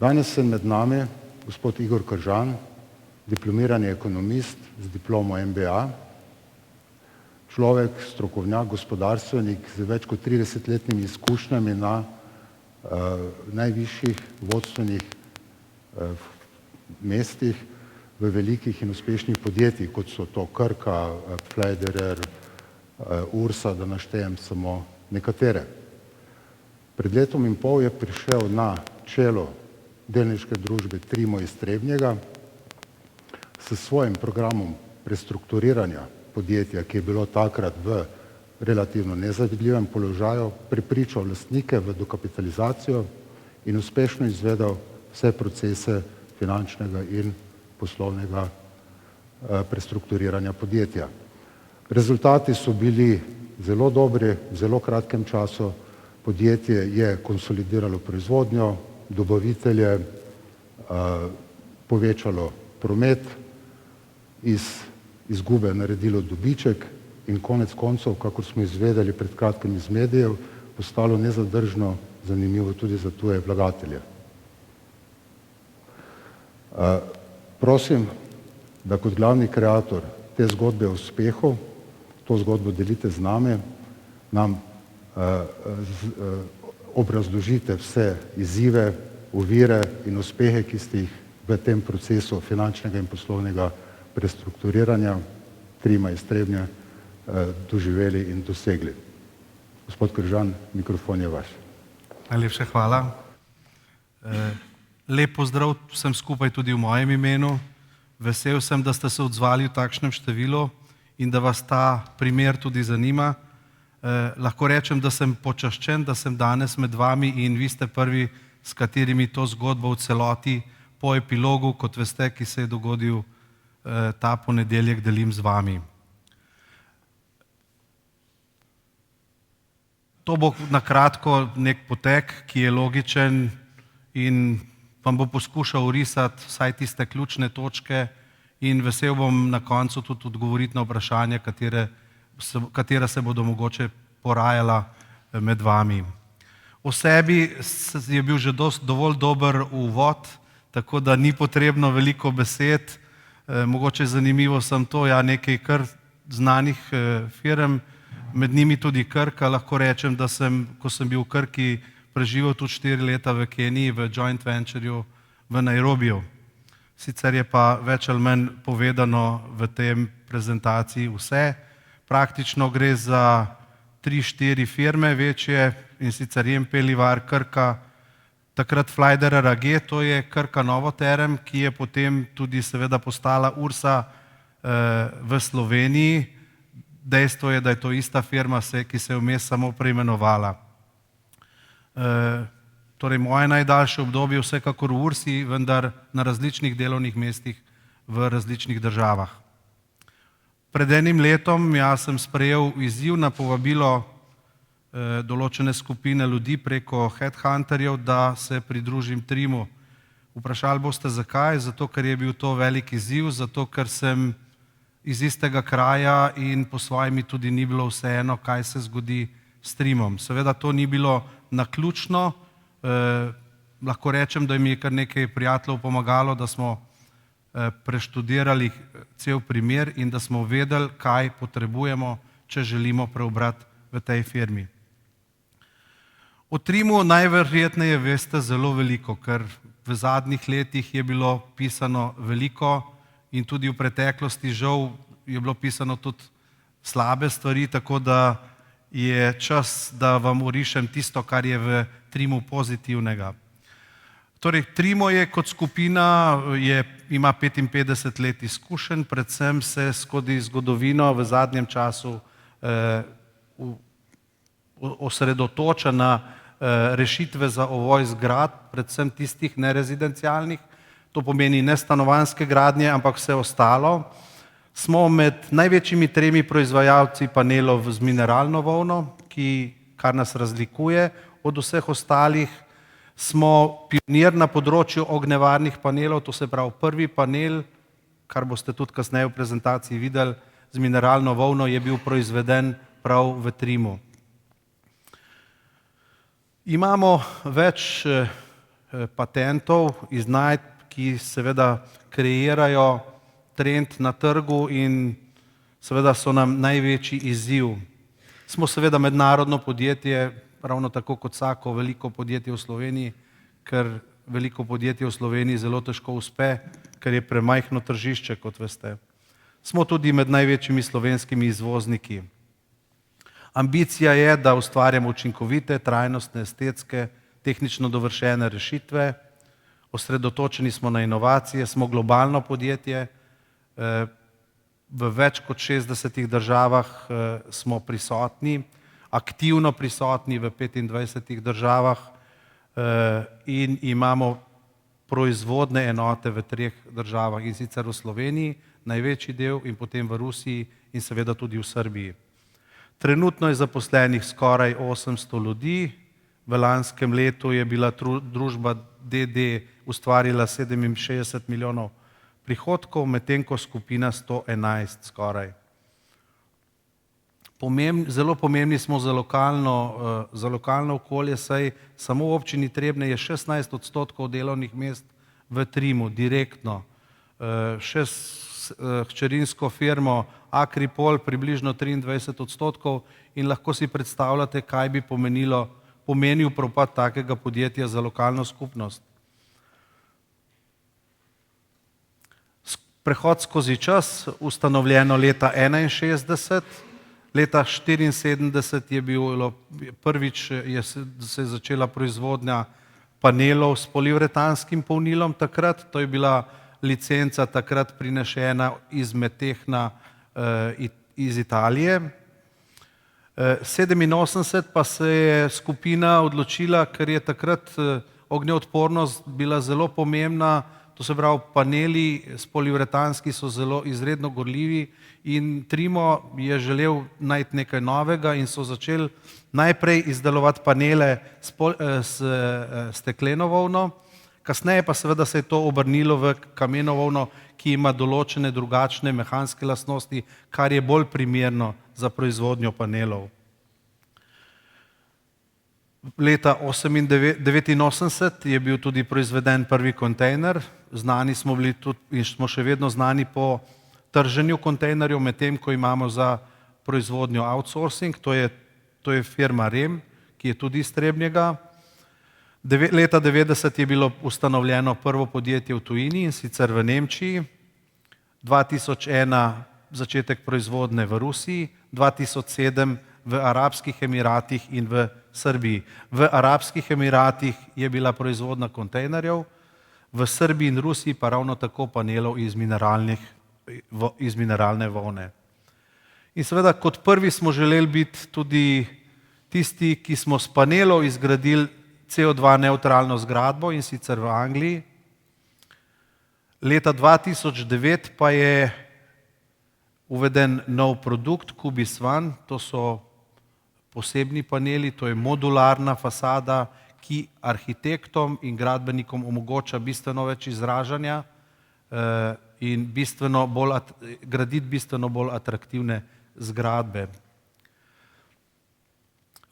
Danes sem med nami gospod Igor Kržan, diplomirani ekonomist z diplomo MBA, človek, strokovnjak, gospodarstvenik z več kot 30-letnimi izkušnjami na najvišjih vodstvenih mestih v velikih in uspešnih podjetjih, kot so to Krka, Pfleiderer, Ursa, da naštejem samo nekatere. Pred letom in pol je prišel na čelo delniške družbe Trimo iz Trebnjega s svojim programom prestrukturiranja podjetja, ki je bilo takrat v relativno nezavidljivem položaju, prepričal lastnike v dokapitalizacijo in uspešno izvedel vse procese finančnega in poslovnega prestrukturiranja podjetja. Rezultati so bili zelo dobri, v zelo kratkem času. Podjetje je konsolidiralo proizvodnjo, dobavitelje, povečalo promet, iz izgube naredilo dobiček in konec koncev, kakor smo izvedeli pred kratkim iz medijev, postalo nezadržno zanimivo tudi za tuje vlagatelje. Prosim, da kot glavni kreator te zgodbe o uspehu, to zgodbo delite z nami, nam obrazložite vse izzive, ovire in uspehe, ki ste jih v tem procesu finančnega in poslovnega prestrukturiranja Trima iz Trebnje doživeli in dosegli. Gospod Kržan, mikrofon je vaš. Najlepša hvala. Lep pozdrav vsem skupaj tudi v mojem imenu. Vesel sem, da ste se odzvali v takšnem številu in da vas ta primer tudi zanima. Lahko rečem, da sem počaščen, da sem danes med vami in vi ste prvi, s katerimi to zgodbo v celoti po epilogu, kot veste, ki se je dogodil ta ponedeljek, delim z vami. To bo na kratko nek potek, ki je logičen in vam bo poskušal orisati vsaj tiste ključne točke in vesel bom na koncu tudi odgovoriti na vprašanja, katera se bodo mogoče porajala med vami. O sebi je bil že dovolj dober uvod, tako da ni potrebno veliko besed. Mogoče zanimivo sem to, nekaj kar znanih firm, med njimi tudi Krka. Lahko rečem, da sem, ko sem bil v Krki, preživel tudi 4 leta v Keniji, v joint venturju v Nairobiju. Sicer je pa več ali manj povedano v tem prezentaciji vse. Praktično gre za 3-4 firme večje, in sicer Jempe Livar, Krka, takrat Pfleiderer AG, to je Krka Novoterem, ki je potem tudi seveda postala Ursa v Sloveniji. Dejstvo je, da je to ista firma, ki se je vmes samo preimenovala. Torej, moje najdaljše obdobje vsekakor v Ursi, vendar na različnih delovnih mestih v različnih državah. Pred enim letom sem sprejel izziv na povabilo določene skupine ljudi preko headhunterjev, da se pridružim Trimu. Vprašali boste zakaj? Zato, ker je bil to velik izziv, zato, ker sem iz istega kraja in po svojem mi tudi ni bilo vseeno, kaj se zgodi s Trimom. Seveda to ni bilo naključno, lahko rečem, da mi je kar nekaj prijateljev pomagalo, da smo preštudirali cel primer in da smo vedeli, kaj potrebujemo, če želimo preobrati v tej firmi. O Trimu najverjetneje veste zelo veliko, ker v zadnjih letih je bilo pisano veliko in tudi v preteklosti žal je bilo pisano tudi slabe stvari, tako da je čas, da vam orišem tisto, kar je v Trimu pozitivnega. Torej, Trimo je kot skupina, ima 55 let izkušenj, predvsem se skozi zgodovino v zadnjem času osredotoča na rešitve za ovoj zgradb, predvsem tistih nerezidencialnih, to pomeni ne stanovanjske gradnje, ampak vse ostalo. Smo med največjimi 3 proizvajalci panelov z mineralno volno, kar nas razlikuje od vseh ostalih. Smo pionir na področju ognjevarnih panelov, to se pravi prvi panel, kar boste tudi kasneje v prezentaciji videli, z mineralno volno je bil proizveden prav v Trimu. Imamo več patentov, iznajdb, ki seveda kreirajo trend na trgu in seveda so nam največji izziv. Smo seveda mednarodno podjetje, ravno tako kot vsako veliko podjetje v Sloveniji, ker veliko podjetje v Sloveniji zelo težko uspe, ker je premajhno tržišče, kot veste. Smo tudi med največjimi slovenskimi izvozniki. Ambicija je, da ustvarjamo učinkovite, trajnostne, estetske, tehnično dovršene rešitve, osredotočeni smo na inovacije, smo globalno podjetje, v več kot 60 državah smo prisotni, aktivno prisotni v 25 državah in imamo proizvodne enote v 3 državah, in sicer v Sloveniji, največji del, in potem v Rusiji in seveda tudi v Srbiji. Trenutno je zaposlenih skoraj 800 ljudi, v lanskem letu je bila družba DD ustvarila 67 milijonov prihodkov, medtem ko skupina 111 skoraj. Zelo pomembni smo za lokalno okolje, saj samo v občini Trebnje je 16% delovnih mest v Trimu, direktno. Še s hčerinsko firmo Akripol približno 23% in lahko si predstavljate, kaj bi pomenil propad takega podjetja za lokalno skupnost. Prehod skozi čas, ustanovljeno leta 1961, leta 1974 je bilo prvič se je začela proizvodnja panelov s poliuretanskim polnilom takrat, to je bila licenca takrat prinešena iz Metehna iz Italije. 1987 pa se je skupina odločila, ker je takrat ognjeodpornost bila zelo pomembna, to se pravi, paneli s poliuretanski so zelo izredno gorljivi in Trimo je želel najti nekaj novega in so začeli najprej izdelovati panele s stekleno volno, kasneje pa seveda se je to obrnilo v kameno volno, ki ima določene drugačne mehanske lastnosti, kar je bolj primerno za proizvodnjo panelov. Leta 1989 je bil tudi proizveden prvi kontejner, znani smo bili tudi in smo še vedno znani po trženju kontejnerjev, medtem ko imamo za proizvodnjo outsourcing, to je firma Rem, ki je tudi iz Trebnjega. Leta 1990 je bilo ustanovljeno prvo podjetje v tujini, in sicer v Nemčiji, 2001 začetek proizvodnje v Rusiji, 2007 v Arabskih Emiratih in v Srbiji. V Arabskih Emiratih je bila proizvodnja kontejnerjev, v Srbiji in Rusiji pa ravno tako panelov iz mineralne volne. In seveda kot prvi smo želeli biti tudi tisti, ki smo s panelov izgradili CO2 nevtralno zgradbo, in sicer v Angliji. Leta 2009 pa je uveden nov produkt Kubis One, to so posebni paneli, to je modularna fasada, ki arhitektom in gradbenikom omogoča bistveno več izražanja in graditi bistveno bolj atraktivne zgradbe.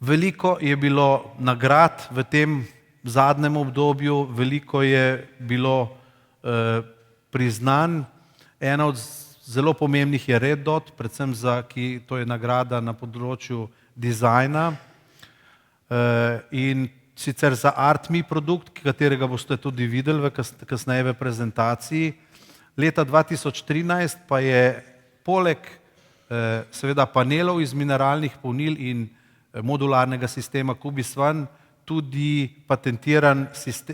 Veliko je bilo nagrad v tem zadnjem obdobju, veliko je bilo priznanj. Ena od zelo pomembnih je Red Dot, predvsem to je nagrada na področju dizajna in sicer za ArtMe produkt, katerega boste tudi videli kasneje v prezentaciji. Leta 2013 pa je poleg seveda panelov iz mineralnih polnil in modularnega sistema Kubis One tudi patentiran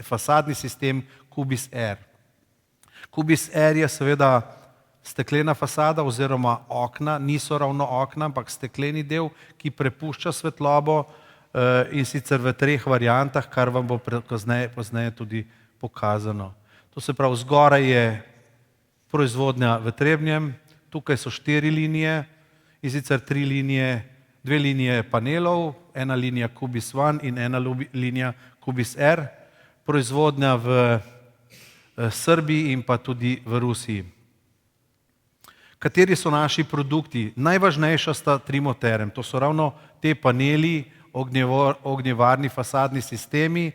fasadni sistem Kubis Air. Kubis Air je seveda steklena fasada oziroma okna, niso ravno okna, ampak stekleni del, ki prepušča svetlobo in sicer v 3 variantah, kar vam bo pozneje tudi pokazano. To se pravi, zgoraj je proizvodnja v Trebnjem, tukaj so 4 linije, in sicer 2 linije panelov, 1 linija Kubis One in 1 linija Kubis Air, proizvodnja v Srbiji in pa tudi v Rusiji. Kateri so naši produkti? Najvažnejša sta Trimoterm, to so ravno te paneli, ognjevarni fasadni sistemi.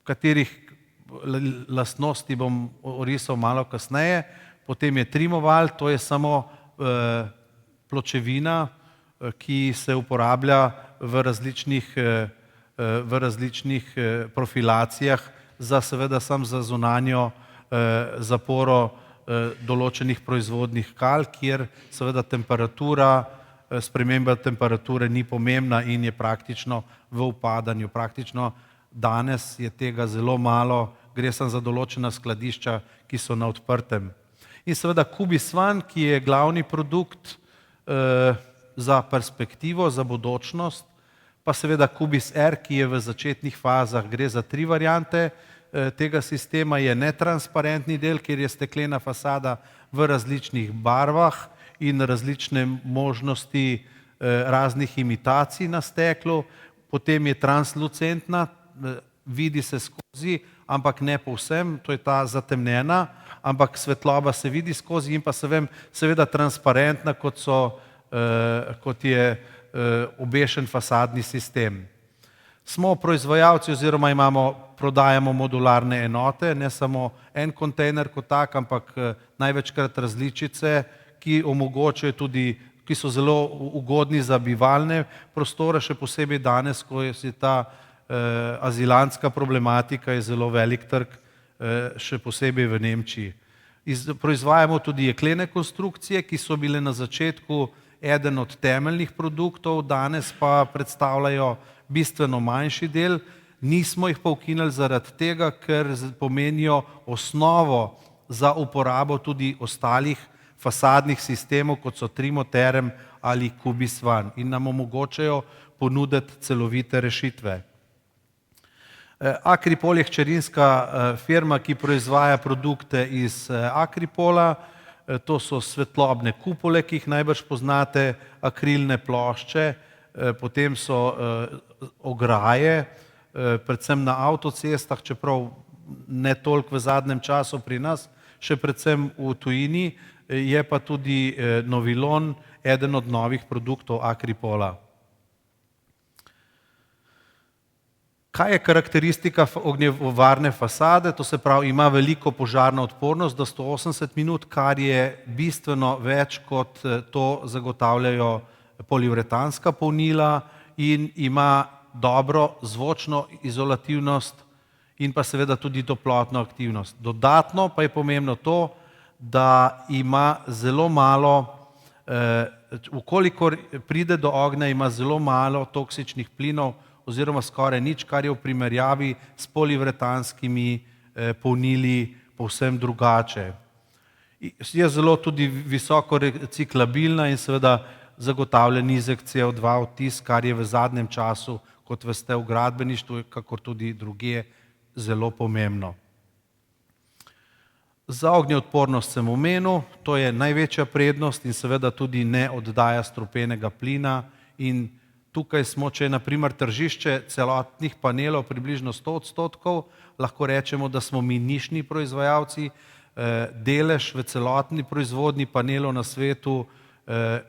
katerih lastnosti bom orisal malo kasneje. Potem je trimoval, to je samo pločevina, ki se uporablja v različnih profilacijah seveda samo za zunanjo zaporo določenih proizvodnih kal, kjer seveda sprememba temperature ni pomembna in je praktično v upadanju. Praktično danes je tega zelo malo, gre samo za določena skladišča, ki so na odprtem. In seveda Cubisvan, ki je glavni produkt za perspektivo, za bodočnost, pa seveda Cubis R, ki je v začetnih fazah, gre za 3 variante tega sistema, je netransparentni del, kjer je steklena fasada v različnih barvah in različne možnosti raznih imitacij na steklu, potem je translucentna, vidi se skozi, ampak ne povsem, to je ta zatemnjena, ampak svetloba se vidi skozi in pa seveda transparentna, kot je obešen fasadni sistem. Smo proizvajalci oziroma prodajamo modularne enote, ne samo en kontejner kot tak, ampak največkrat različice, ki omogočajo tudi, ki so zelo ugodni za bivalne prostore, še posebej danes, ko je ta azilantska problematika, je zelo velik trg, še posebej v Nemčiji. Proizvajamo tudi jeklene konstrukcije, ki so bile na začetku eden od temeljnih produktov, danes pa predstavljajo bistveno manjši del. Nismo jih pa ukinili zaradi tega, ker pomenijo osnovo za uporabo tudi ostalih fasadnih sistemov, kot so Trimoterm ali Cubisvan, in nam omogočajo ponuditi celovite rešitve. Akripol je hčerinska firma, ki proizvaja produkte iz Akripola. To so svetlobne kupole, ki jih najbrž poznate, akrilne plošče, potem so ograje, predvsem na avtocestah, čeprav ne toliko v zadnjem času pri nas, še predvsem v tujini, je pa tudi Novilon eden od novih produktov Akripola. Kaj je karakteristika ognjevarne fasade? To se pravi, ima veliko požarno odpornost do 180 minut, kar je bistveno več, kot to zagotavljajo poliuretanska polnila, in ima dobro zvočno izolativnost in pa seveda tudi toplotno aktivnost. Dodatno pa je pomembno to, da ima zelo malo, ukolikor pride do ognja, ima zelo malo toksičnih plinov, oziroma skoraj nič, kar je v primerjavi s poliuretanskimi polnili povsem drugače. Je zelo tudi visoko reciklabilna in seveda zagotavlja nizek CO2 odtis, kar je v zadnjem času, kot veste, v gradbeništvu, kakor tudi drugje, zelo pomembno. Za ognjeodpornost sem omenil, to je največja prednost in seveda tudi ne oddaja strupenega plina, in tukaj smo, če je na primer tržišče celotnih panelov približno 100%, lahko rečemo, da smo mi nišni proizvajalci. Delež v celotni proizvodnji panelov na svetu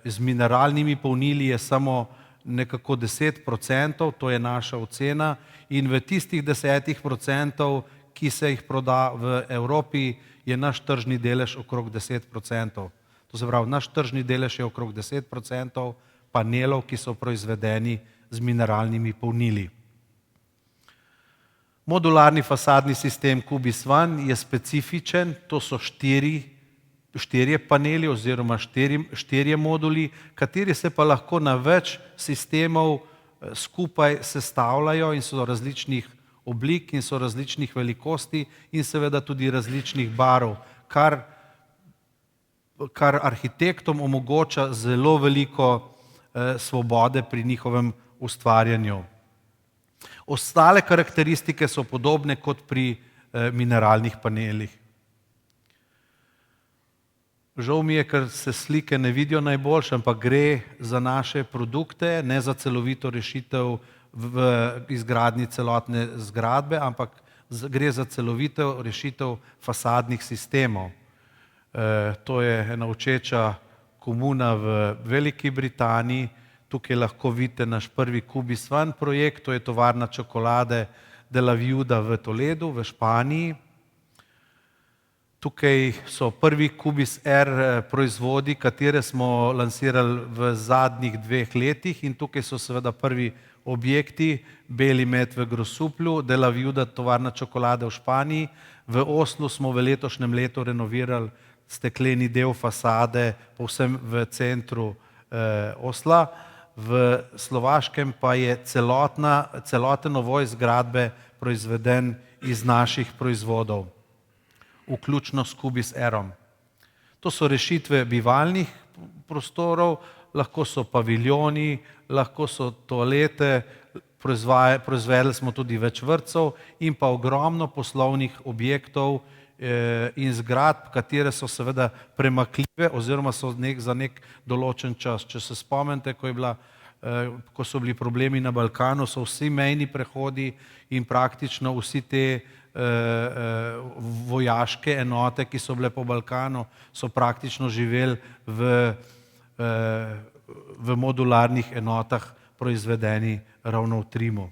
z mineralnimi polnili je samo nekako 10%, to je naša ocena, in v tistih 10%, ki se jih proda v Evropi, je naš tržni delež okrog 10%. To se pravi, naš tržni delež je okrog 10% panelov, ki so proizvedeni z mineralnimi polnili. Modularni fasadni sistem Cubisvan je specifičen, to so štirje paneli oziroma štirje moduli, kateri se pa lahko na več sistemov skupaj sestavljajo in so različnih oblik in so različnih velikosti in seveda tudi različnih barv, kar arhitektom omogoča zelo veliko svobode pri njihovem ustvarjanju. Ostale karakteristike so podobne kot pri mineralnih panelih. Žal mi je, ker se slike ne vidijo najboljše, ampak gre za naše produkte, ne za celovito rešitev v izgradnji celotne zgradbe, ampak gre za celovito rešitev fasadnih sistemov. To je ena učeča komuna v Veliki Britaniji. Tukaj lahko vidite naš prvi Cubisvan projekt, to je tovarna čokolade de la Viuda v Toledu, v Španiji. Tukaj so prvi Cubis R proizvodi, katere smo lansirali v zadnjih 2 letih in tukaj so seveda prvi objekti, Beli med v Grosuplju, de la Viuda, tovarna čokolade v Španiji. V Oslu smo v letošnjem letu renovirali stekleni del fasade povsem v centru Osla. V Slovaškem pa je celoten ovoj zgradbe proizveden iz naših proizvodov, vključno s Cubis R-om. To so rešitve bivalnih prostorov, lahko so paviljoni, lahko so toalete, proizvedli smo tudi več vrtcev in pa ogromno poslovnih objektov in zgradb, katere so seveda premakljive oziroma so za nek določen čas. Če se spomnite, ko so bili problemi na Balkanu, so vsi mejni prehodi in praktično vsi te vojaške enote, ki so bile po Balkanu, so praktično živeli v modularnih enotah, proizvedeni ravno v Trimu.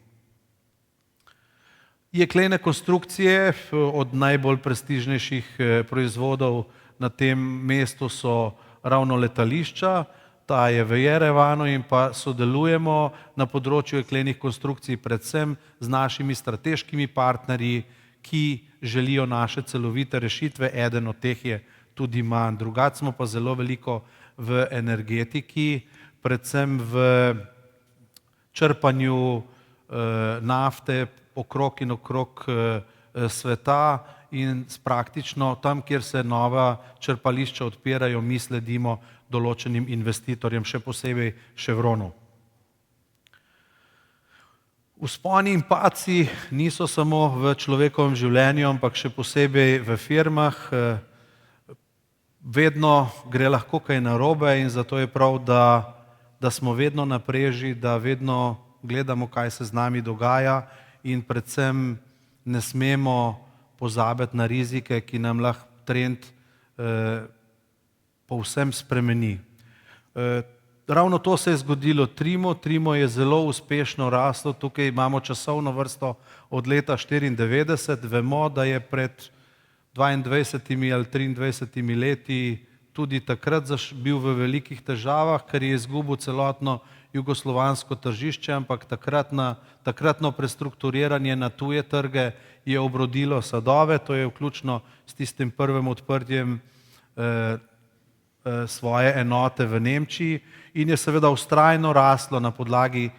Jeklene konstrukcije od najbolj prestižnejših proizvodov na tem mestu so ravno letališča, ta je v Jerevanu in pa sodelujemo na področju jeklenih konstrukcij predvsem z našimi strateškimi partnerji, ki želijo naše celovite rešitve, eden od teh je tudi MAN. Drugače smo pa zelo veliko v energetiki, predvsem v črpanju nafte okrog in okrog sveta in praktično tam, kjer se nova črpališča odpirajo, mi sledimo določenim investitorjem, še posebej Chevronu. Vzponi in padci niso samo v človekovem življenju, ampak še posebej v firmah. Vedno gre lahko kaj narobe in zato je prav, da smo vedno na preži, da vedno gledamo, kaj se z nami dogaja in predvsem ne smemo pozabiti na rizike, ki nam lahko trend povsem spremeni. Ravno to se je zgodilo Trimu. Trimo je zelo uspešno raslo, tukaj imamo časovno vrsto od leta 1994. Vemo, da je pred 22 ali 23 leti tudi takrat bil v velikih težavah, ker je izgubil celotno jugoslovansko tržišče, ampak takratno prestrukturiranje na tuje trge je obrodilo sadove, to je vključno s tistim prvim odprtjem svoje enote v Nemčiji in je seveda vztrajno raslo na podlagi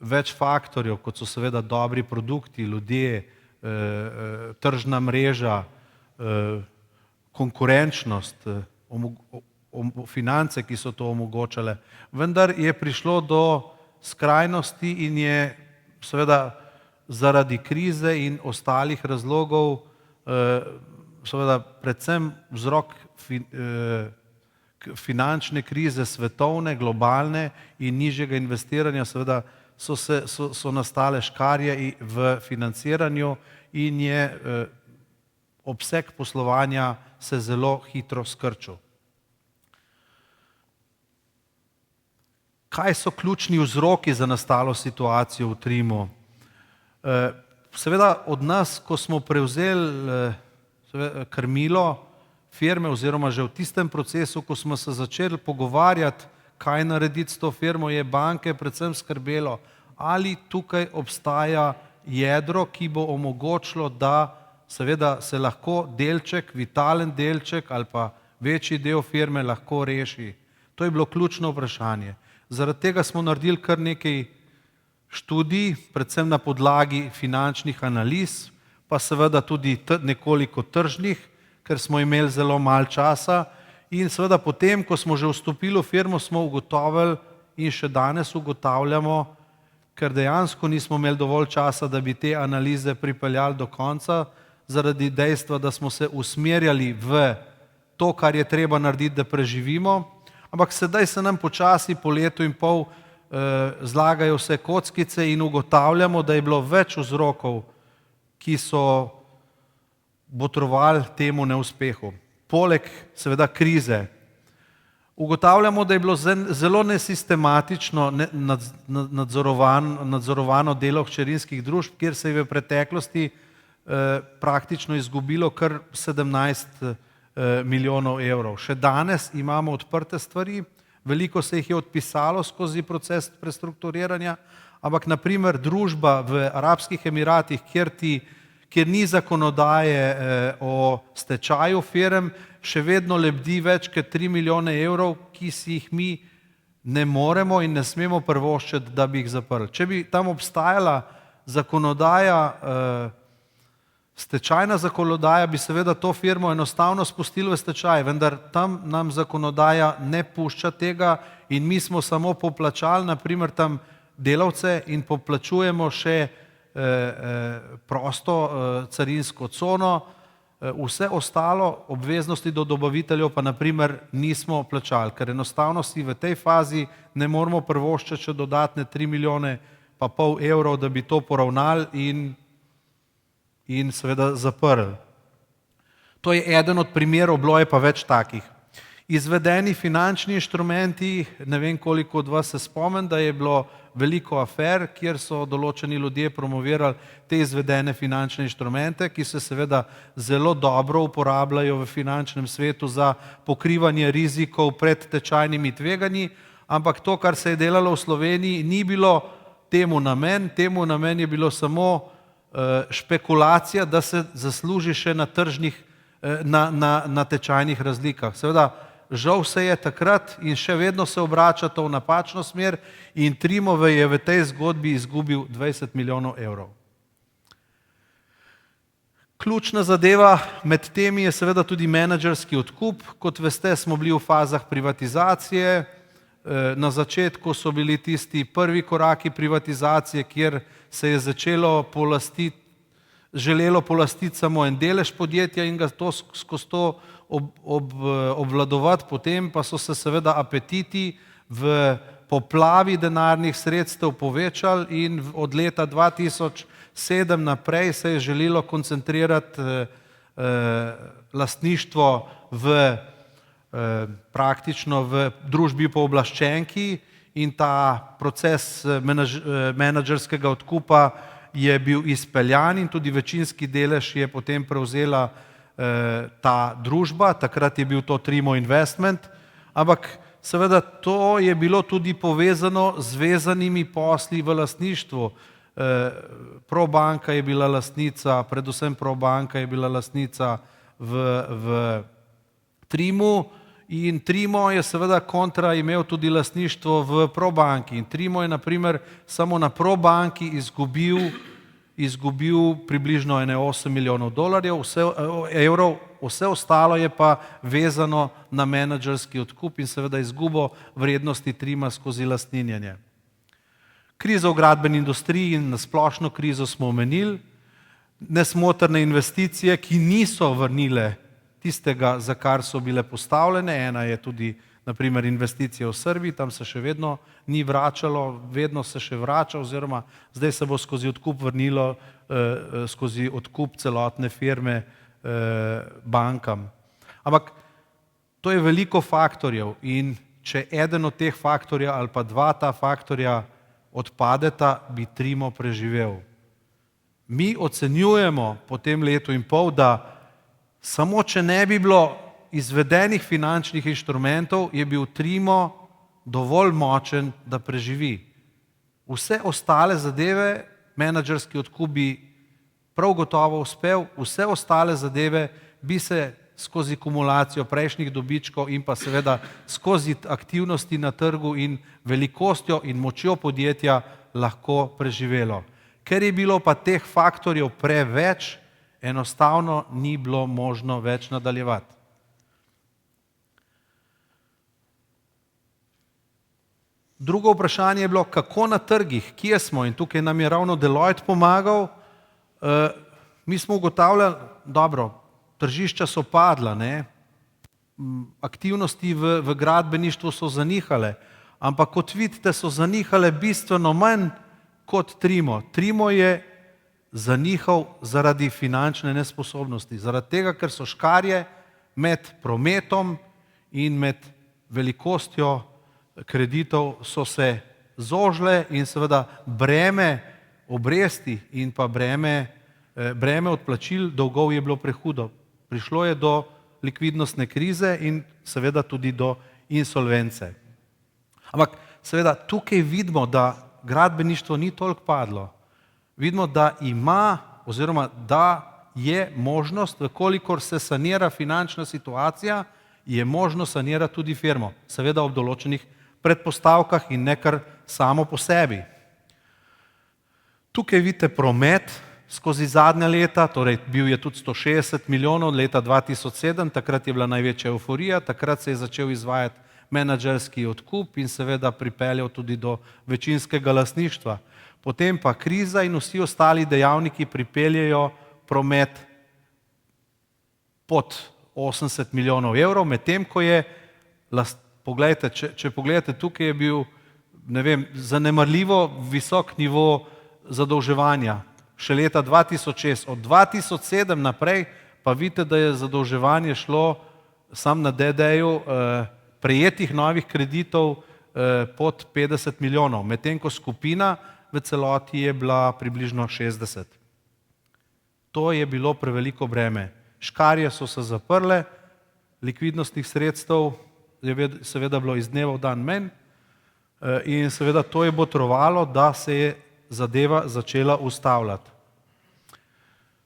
več faktorjev, kot so seveda dobri produkti, ljudje, tržna mreža, konkurenčnost, finance, ki so to omogočale. Vendar je prišlo do skrajnosti in je seveda zaradi krize in ostalih razlogov, seveda predvsem vzrok finančne krize, svetovne, globalne in nižjega investiranja, seveda so nastale škarje v financiranju in je obseg poslovanja se zelo hitro skrčil. Kaj so ključni vzroki za nastalo situacijo v Trimu? Seveda od nas, ko smo prevzeli krmilo firme oziroma že v tistem procesu, ko smo se začeli pogovarjati, kaj narediti s to firmo, je banke predvsem skrbelo, ali tukaj obstaja jedro, ki bo omogočilo, da seveda se lahko delček, vitalen delček ali pa večji del firme lahko reši. To je bilo ključno vprašanje. Zaradi tega smo naredili kar nekaj študij, predvsem na podlagi finančnih analiz, pa seveda tudi nekoliko tržnih, ker smo imeli zelo malo časa in seveda potem, ko smo že vstopili v firmo, smo ugotovili in še danes ugotavljamo, ker dejansko nismo imeli dovolj časa, da bi te analize pripeljali do konca, zaradi dejstva, da smo se usmerjali v to, kar je treba narediti, da preživimo, ampak sedaj se nam počasi po letu in pol zlagajo vse kockice in ugotavljamo, da je bilo več vzrokov, ki so botrovali temu neuspehu. Poleg seveda krize, Ugotavljamo, da je bilo zelo nesistematično nadzorovano delo hčerinskih družb, kjer se je v preteklosti praktično izgubilo kar 17 milijonov evrov. Še danes imamo odprte stvari, veliko se jih je odpisalo skozi proces prestrukturiranja, ampak naprimer družba v Arabskih Emiratih, kjer ni zakonodaje o stečaju firm, še vedno lebdi več kot 3 milijone evrov, ki si jih mi ne moremo in ne smemo privoščiti, da bi jih zaprli. Če bi tam obstajala zakonodaja, stečajna zakonodaja, bi seveda to firmo enostavno spustili v stečaj, vendar tam nam zakonodaja ne pušča tega in mi smo samo poplačali, naprimer tam delavce in poplačujemo še prosto carinsko cono, vse ostalo obveznosti do dobaviteljev pa naprimer nismo plačali, ker enostavno si v tej fazi ne moremo privoščiti še dodatne 3 milijone pa pol evrov, da bi to poravnali in seveda zaprli. To je eden od primerov, bilo je pa več takih. Izvedeni finančni inštrumenti, ne vem koliko od vas se spomnim, da je bilo veliko afer, kjer so določeni ljudje promovirali te izvedene finančne inštrumente, ki se seveda zelo dobro uporabljajo v finančnem svetu za pokrivanje rizikov pred tečajnimi tveganji, ampak to, kar se je delalo v Sloveniji, ni bilo temu namen je bilo samo špekulacija, da se zasluži še na tržnih, na tečajnih razlikah. Seveda, žal se je takrat in še vedno se obrača to v napačno smer in Trimove je v tej zgodbi izgubil 20 milijonov evrov. Ključna zadeva med temi je seveda tudi menedžerski odkup. Kot veste, smo bili v fazah privatizacije. Na začetku so bili tisti prvi koraki privatizacije, kjer se je želelo polastiti samo en delež podjetja in ga to skozi to obvladovati, potem pa so se seveda apetiti v poplavi denarnih sredstev povečali in od leta 2007 naprej se je želelo koncentrirati lastništvo praktično v družbi pooblaščenki in ta proces menedžerskega odkupa je bil izpeljan in tudi večinski delež je potem prevzela ta družba, takrat je bil to Trimo Investment, ampak seveda to je bilo tudi povezano z vezanimi posli v lastništvu. Probanka je bila lastnica, predvsem Probanka je bila lastnica v Trimu in Trimo je seveda kontra imel tudi lastništvo v Probanki in Trimo je naprimer samo na Probanki izgubil približno 8 milijonov evrov, vse ostalo je pa vezano na menedžerski odkup in seveda izgubo vrednosti Trima skozi lastninjenje. Krizo v gradbeni industriji in na splošno krizo smo omenili, nesmotrne investicije, ki niso vrnile tistega, za kar so bile postavljene. Ena je tudi naprimer investicija v Srbiji, tam se še vedno ni vračalo, vedno se še vrača oziroma zdaj se bo skozi odkup vrnilo, skozi odkup celotne firme bankam. Ampak to je veliko faktorjev in če eden od teh faktorjev ali pa dva ta faktorja odpadeta, bi Trimo preživel. Mi ocenjujemo po tem letu in pol, da samo če ne bi bilo izvedenih finančnih inštrumentov, je bil Trimo dovolj močen, da preživi. Vse ostale zadeve, menedžerski odkup bi prav gotovo uspel, vse ostale zadeve bi se skozi kumulacijo prejšnjih dobičkov in pa seveda skozi aktivnosti na trgu in velikostjo in močjo podjetja lahko preživelo. Ker je bilo pa teh faktorjev preveč, enostavno ni bilo možno več nadaljevati. Drugo vprašanje je bilo, kako na trgih, kje smo in tukaj nam je ravno Deloitte pomagal. Mi smo ugotavljali, dobro, tržišča so padla, ne? Aktivnosti v gradbeništvu so zanihale, ampak kot vidite, so zanihale bistveno manj kot Trimo. Trimo je zanihal zaradi finančne nesposobnosti, zaradi tega, ker so škarje med prometom in med velikostjo kreditov so se zožile in seveda breme obresti in pa breme odplačil dolgov je bilo prehudo. Prišlo je do likvidnostne krize in seveda tudi do insolvence. Ampak seveda tukaj vidimo, da gradbeništvo ni toliko padlo. Vidimo, da ima oziroma da je možnost, vkolikor se sanira finančna situacija, je možno sanirati tudi firmo. Seveda ob določenih predpostavkah in ne kar samo po sebi. Tukaj vidite promet skozi zadnja leta, torej bil je tudi 160 milijonov leta 2007, takrat je bila največja euforija, takrat se je začel izvajati menedžerski odkup in seveda pripeljal tudi do večinskega lastništva. Potem pa kriza in vsi ostali dejavniki pripeljejo promet pod 80 milijonov evrov, medtem ko je, poglejte, če pogledate, tukaj je bil, ne vem, zanemarljivo visok nivo zadolževanja. Še leta 2006, od 2007 naprej pa vidite, da je zadolževanje šlo sam na DD-ju prejetih novih kreditov pod 50 milijonov, medtem ko skupina v celoti je bila približno 60. To je bilo preveliko breme. Škarje so se zaprle, likvidnostnih sredstev je seveda bilo iz dneva v dan manj in seveda to je botrovalo, da se je zadeva začela ustavljati.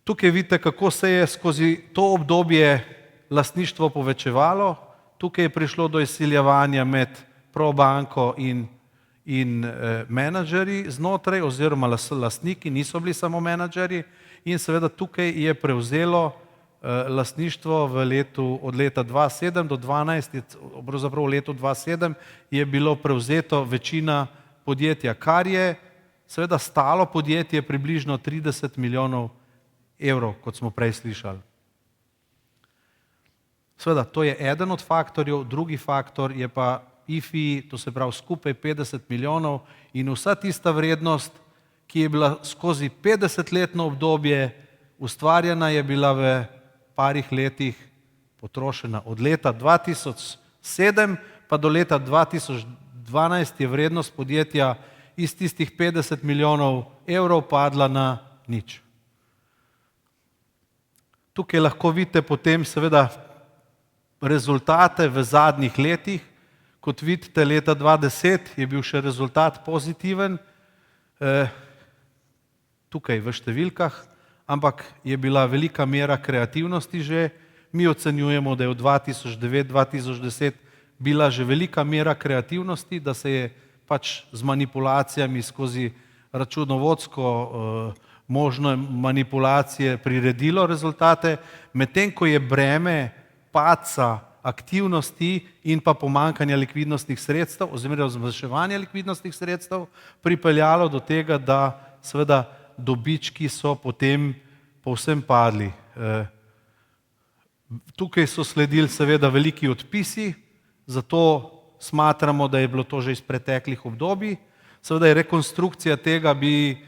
Tukaj vidite, kako se je skozi to obdobje lastništvo povečevalo. Tukaj je prišlo do izsiljevanja med Probanko in menedžerji znotraj, oziroma lastniki, niso bili samo menedžerji, in seveda tukaj je prevzelo lastništvo od leta 2007 do 2012, pravzaprav v letu 2007 je bilo prevzeto večina podjetja, kar je seveda stalo podjetje približno 30 milijonov evrov, kot smo prej slišali. Seveda, to je eden od faktorjev, drugi faktor je pa IFI, to se pravi skupaj 50 milijonov in vsa tista vrednost, ki je bila skozi 50-letno obdobje ustvarjena, je bila v parih letih potrošena. Od leta 2007 pa do leta 2012 je vrednost podjetja iz tistih 50 milijonov evrov padla na nič. Tukaj lahko vidite potem seveda rezultate v zadnjih letih. Kot vidite, leta 2010 je bil še rezultat pozitiven, tukaj v številkah, ampak je bila velika mera kreativnosti že. Mi ocenjujemo, da je v 2009-2010 bila že velika mera kreativnosti, da se je pač z manipulacijami skozi računovodsko možne manipulacije priredilo rezultate, medtem ko je breme padca aktivnosti in pa pomankanja likvidnostnih sredstev oziroma zmanjševanja likvidnostnih sredstev pripeljalo do tega, da seveda dobički so potem povsem padli. Tukaj so sledili seveda veliki odpisi, zato smatramo, da je bilo to že iz preteklih obdobij. Seveda je rekonstrukcija tega bi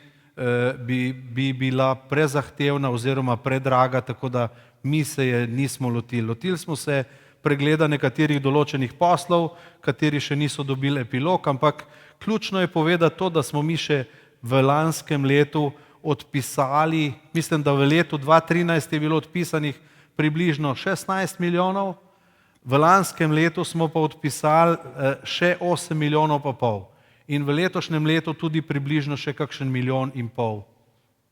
bila prezahtevna oziroma predraga, tako da mi se je nismo lotili. Lotili smo se pregleda nekaterih določenih poslov, kateri še niso dobili epilog, ampak ključno je povedati to, da smo mi še v lanskem letu odpisali, mislim, da v letu 2013 je bilo odpisanih približno 16 milijonov, v lanskem letu smo pa odpisali še 8 milijonov pa pol. In v letošnjem letu tudi približno še kakšen 1,5 milijona,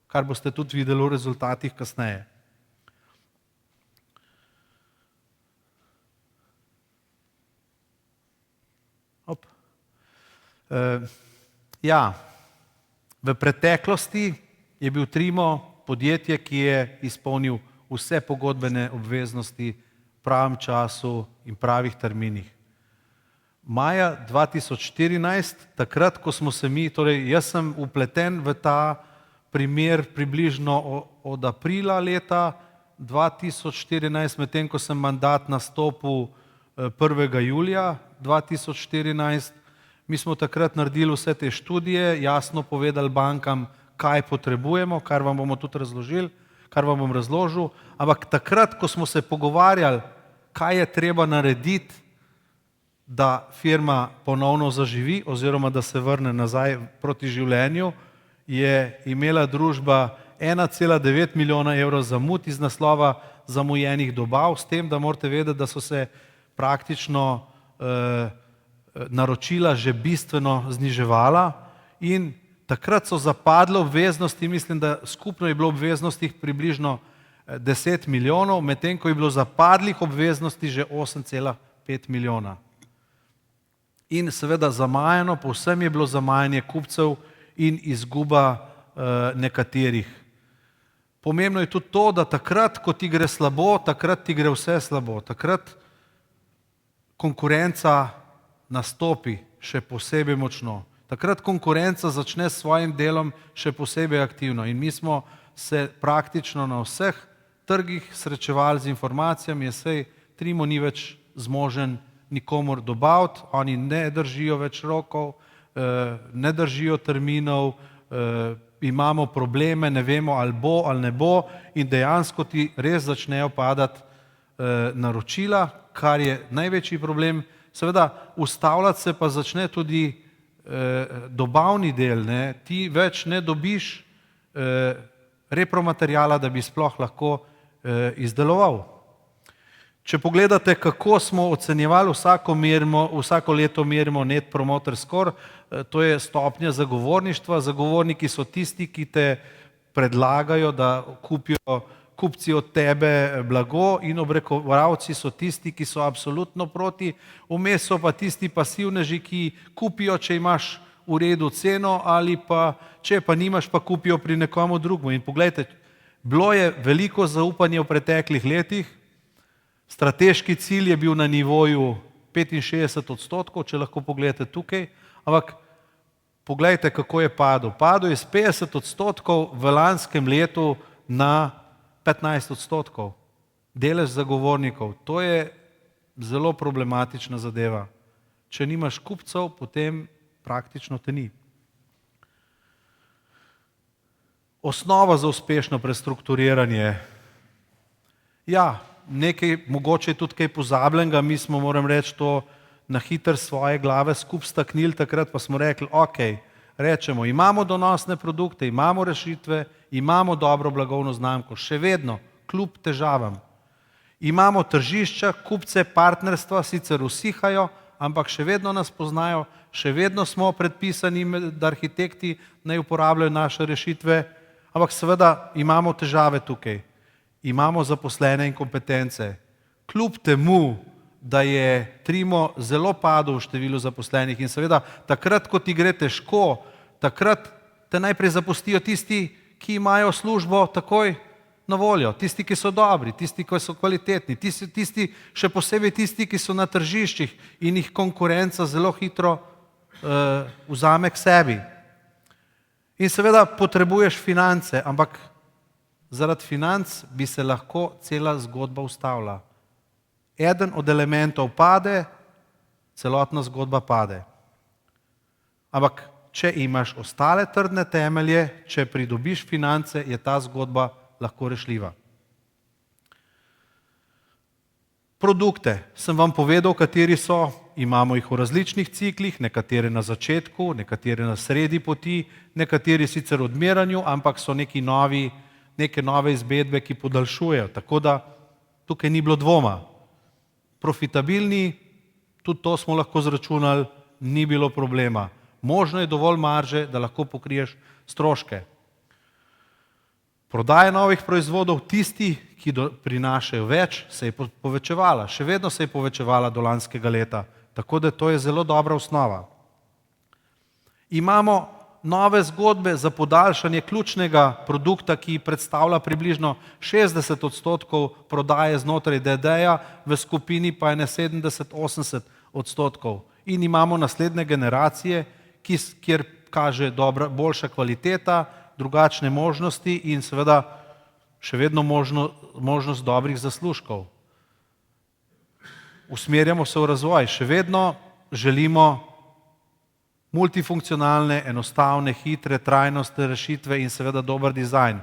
kar boste tudi videli v rezultatih kasneje. V preteklosti je bil Trimo podjetje, ki je izpolnil vse pogodbene obveznosti v pravem času in pravih terminih. Maja 2014, takrat, ko smo se mi, torej jaz sem vpleten v ta primer približno od aprila leta 2014, medtem ko sem mandat nastopil 1. julija 2014, mi smo takrat naredili vse te študije, jasno povedali bankam, kaj potrebujemo, kar vam bomo tudi razložili, kar vam bom razložil, ampak takrat, ko smo se pogovarjali, kaj je treba narediti, da firma ponovno zaživi oziroma da se vrne nazaj proti življenju, je imela družba 1,9 milijona evrov zamud iz naslova zamujenih dobav, s tem, da morate vedeti, da so se praktično naročila že bistveno zniževala in takrat so zapadle obveznosti, mislim, da skupno je bilo obveznosti približno 10 milijonov, medtem ko je bilo zapadlih obveznosti že 8,5 milijona. In seveda zamajano, povsem je bilo zamajanje kupcev in izguba nekaterih. Pomembno je tudi to, da takrat, ko ti gre slabo, takrat ti gre vse slabo. Takrat konkurenca nastopi še posebej močno. Takrat konkurenca začne s svojim delom še posebej aktivno. In mi smo se praktično na vseh trgih srečevali z informacijami, saj Trimo ni več zmožen nikomor dobaviti, oni ne držijo več rokov, ne držijo terminov, imamo probleme, ne vemo, ali bo ali ne bo, in dejansko ti res začnejo padati naročila, kar je največji problem. Seveda, ustavljati se pa začne tudi dobavni del, ne? Ti več ne dobiš repromateriala, da bi sploh lahko izdeloval. Če pogledate, kako smo ocenjevali vsako leto merimo Net Promoter Score, to je stopnja zagovorništva. Zagovorniki so tisti, ki te predlagajo, da kupijo kupci od tebe blago, in obrekovalci so tisti, ki so absolutno proti, vmes so pa tisti pasivneži, ki kupijo, če imaš v redu ceno, ali pa če pa nimaš, pa kupijo pri nekomu drugemu. In poglejte, bilo je veliko zaupanja v preteklih letih. Strateški cilj je bil na nivoju 65%, če lahko pogledate tukaj, ampak poglejte, kako je padel. Padel je z 50% v lanskem letu na 15%. Delež zagovornikov, to je zelo problematična zadeva. Če nimaš kupcev, potem praktično te ni. Osnova za uspešno prestrukturiranje. Ja, nekaj, mogoče tudi kaj pozabljenega, mi smo, moram reči, to na hitro svoje glave skup staknili, takrat pa smo rekli, ok, rečemo, imamo donosne produkte, imamo rešitve, imamo dobro blagovno znamko, še vedno, kljub težavam. Imamo tržišča, kupce, partnerstva, sicer usihajo, ampak še vedno nas poznajo, še vedno smo predpisani, da arhitekti naj uporabljajo naše rešitve, ampak seveda imamo težave tukaj. Imamo zaposlene in kompetence. Kljub temu, da je Trimo zelo padel v številu zaposlenih in seveda takrat, ko ti gre težko, takrat te najprej zapustijo tisti, ki imajo službo takoj na voljo, tisti, ki so dobri, tisti, ki so kvalitetni, tisti, še posebej tisti, ki so na tržiščih in jih konkurenca zelo hitro vzame k sebi. In seveda potrebuješ finance, ampak zaradi financ bi se lahko cela zgodba ustavila. Eden od elementov pade, celotna zgodba pade. Ampak če imaš ostale trdne temelje, če pridobiš finance, je ta zgodba lahko rešljiva. Produkte sem vam povedal, kateri so, imamo jih v različnih ciklih, nekatere na začetku, nekatere na sredi poti, nekateri sicer v odmiranju, ampak so neke nove izvedbe, ki podaljšujejo, tako da tukaj ni bilo dvoma. Profitabilni, tudi to smo lahko zračunali, ni bilo problema. Možno je dovolj marže, da lahko pokriješ stroške. Prodaja novih proizvodov, tisti, ki prinašajo več, se je povečevala. Še vedno se je povečevala do lanskega leta, tako da to je zelo dobra osnova. Imamo nove zgodbe za podaljšanje ključnega produkta, ki predstavlja približno 60% prodaje znotraj DD-ja, v skupini pa je 70-80%. In imamo naslednje generacije, kjer kaže boljša kvaliteta, drugačne možnosti in seveda še vedno možnost dobrih zaslužkov. Usmerjamo se v razvoj, še vedno želimo multifunkcionalne, enostavne, hitre, trajnostne rešitve in seveda dober dizajn.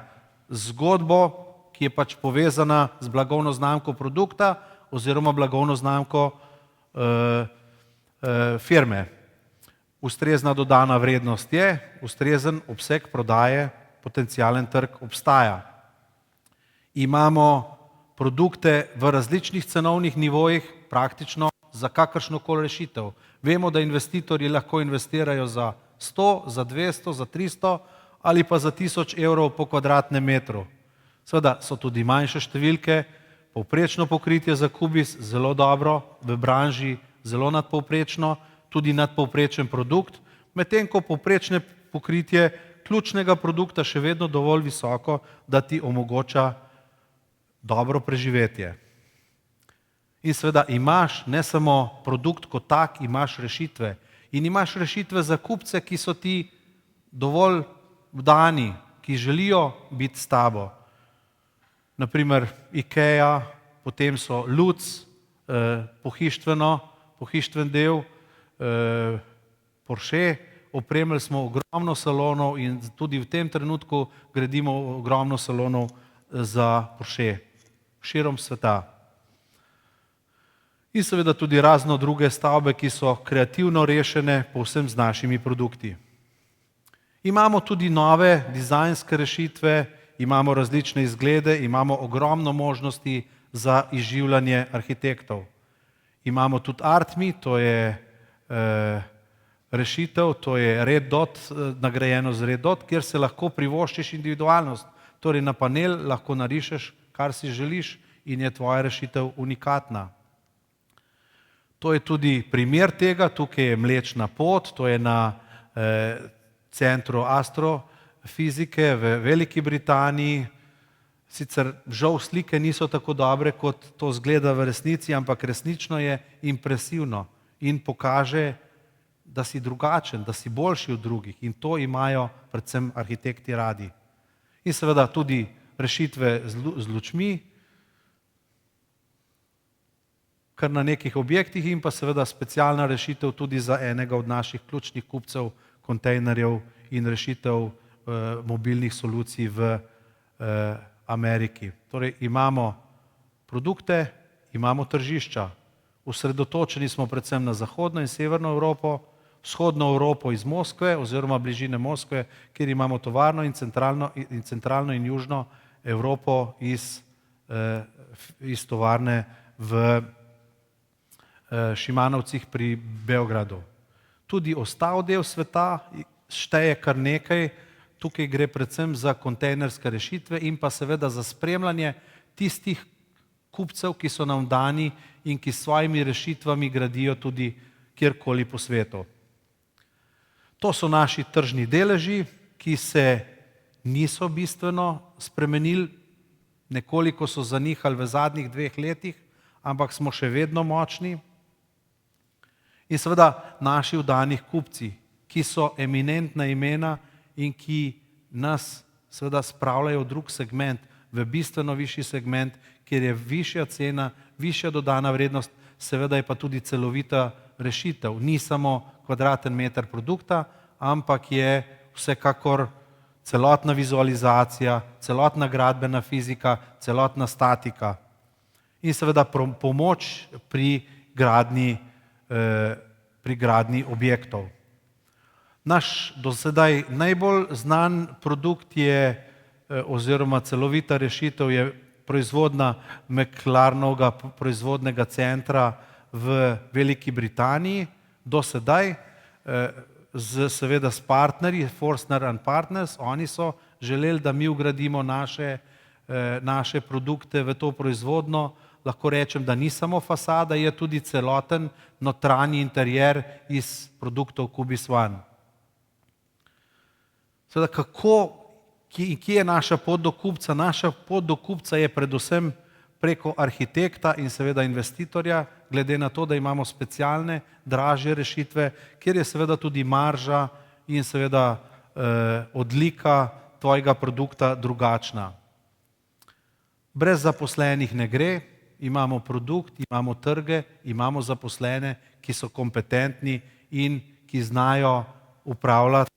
Zgodbo, ki je pač povezana z blagovno znamko produkta oziroma blagovno znamko firme. Ustrezna dodana vrednost je, ustrezen obseg prodaje, potencijalen trg obstaja. Imamo produkte v različnih cenovnih nivojih, praktično za kakršnokoli rešitev. Vemo, da investitorji lahko investirajo za 100, za 200, za 300 ali pa za 1000 evrov po kvadratnem metru. Seveda so tudi manjše številke, povprečno pokritje za Kubis zelo dobro, v branži zelo nadpovprečno, tudi nadpovprečen produkt, medtem ko povprečne pokritje ključnega produkta še vedno dovolj visoko, da ti omogoča dobro preživetje. In seveda imaš ne samo produkt kot tak, imaš rešitve. In imaš rešitve za kupce, ki so ti dovolj vdani, ki želijo biti s tabo. Naprimer IKEA, potem so Lutz, pohištven del, Porsche, opremili smo ogromno salonov in tudi v tem trenutku gradimo ogromno salonov za Porsche širom sveta. In seveda tudi razno druge stavbe, ki so kreativno rešene povsem z našimi produkti. Imamo tudi nove dizajnske rešitve, imamo različne izglede, imamo ogromno možnosti za izživljanje arhitektov. Imamo tudi ArtMe, to je rešitev, to je Red Dot, nagrajeno z Red Dot, kjer se lahko privoščiš individualnost. Torej na panel lahko narišeš, kar si želiš in je tvoja rešitev unikatna. To je tudi primer tega, tukaj je Mlečna pot, to je na centru astrofizike v Veliki Britaniji. Sicer žal slike niso tako dobre, kot to zgleda v resnici, ampak resnično je impresivno in pokaže, da si drugačen, da si boljši od drugih in to imajo predvsem arhitekti radi. In seveda tudi rešitve z lučmi, kar na nekih objektih in pa seveda specialna rešitev tudi za enega od naših ključnih kupcev kontejnerjev in rešitev mobilnih solucij v Ameriki. Torej imamo produkte, imamo tržišča. Osredotočeni smo predvsem na zahodno in severno Evropo, vzhodno Evropo iz Moskve oziroma bližine Moskve, kjer imamo tovarno in centralno in južno Evropo iz tovarne v Šimanovcih pri Beogradu. Tudi ostal del sveta šteje kar nekaj, tukaj gre predvsem za kontejnerske rešitve in pa seveda za spremljanje tistih kupcev, ki so nam dani in ki s svojimi rešitvami gradijo tudi kjerkoli po svetu. To so naši tržni deleži, ki se niso bistveno spremenili, nekoliko so zanihali v zadnjih 2 letih, ampak smo še vedno močni. In seveda naši vdanih kupci, ki so eminentna imena in ki nas seveda spravljajo v drug segment, v bistveno višji segment, kjer je višja cena, višja dodana vrednost, seveda je pa tudi celovita rešitev. Ni samo kvadraten meter produkta, ampak je vsekakor celotna vizualizacija, celotna gradbena fizika, celotna statika in seveda pomoč pri gradnji objektov. Naš do sedaj najbolj znan produkt je, oziroma celovita rešitev je proizvodnja Mclarenovega proizvodnega centra v Veliki Britaniji. Do sedaj, seveda s partnerji, Forstner and Partners, oni so želeli, da mi vgradimo naše produkte v to proizvodnjo. Lahko rečem, da ni samo fasada, je tudi celoten notranji interjer iz produktov Kubis One. Seveda, kje je naša pot do kupca? Naša pot do kupca je predvsem preko arhitekta in seveda investitorja, glede na to, da imamo specialne, dražje rešitve, kjer je seveda tudi marža in seveda odlika tvojega produkta drugačna. Brez zaposlenih ne gre, imamo produkt, imamo trge, imamo zaposlene, ki so kompetentni in ki znajo upravljati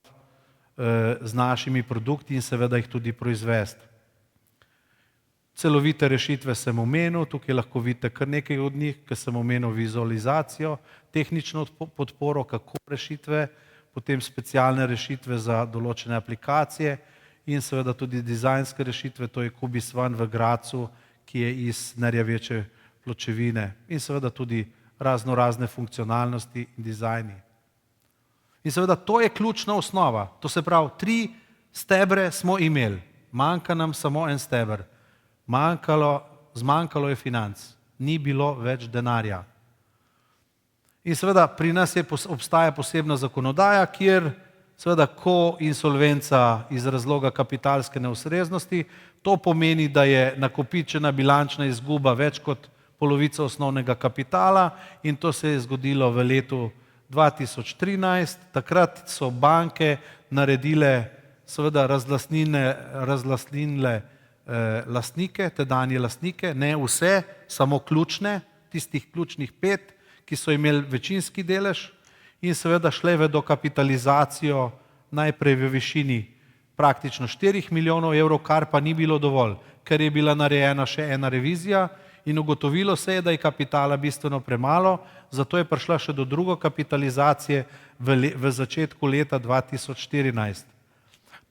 z našimi produkti in seveda jih tudi proizvesti. Celovite rešitve sem omenil, tukaj lahko vidite kar nekaj od njih, ker sem omenil vizualizacijo, tehnično podporo, kako rešitve, potem specialne rešitve za določene aplikacije in seveda tudi dizajnske rešitve, to je Kubis One v Gradcu, ki je iz nerjaveče pločevine in seveda tudi razne funkcionalnosti in dizajni. In seveda to je ključna osnova, to se pravi, 3 stebre smo imeli, manjka nam samo en steber. Zmanjkalo je financ, ni bilo več denarja. In seveda pri nas obstaja posebna zakonodaja, kjer seveda ko insolvenca iz razloga kapitalske neustreznosti, to pomeni, da je nakopičena bilančna izguba več kot polovica osnovnega kapitala in to se je zgodilo v letu 2013. Takrat so banke naredile seveda razlastninile lastnike, tedanje lastnike, ne vse, samo ključne, tistih ključnih 5, ki so imeli večinski delež in seveda šle v dokapitalizacijo najprej v višini praktično 4 milijonov evrov, kar pa ni bilo dovolj, ker je bila narejena še ena revizija in ugotovilo se je, da je kapitala bistveno premalo, zato je prišla še do druge kapitalizacije v začetku leta 2014.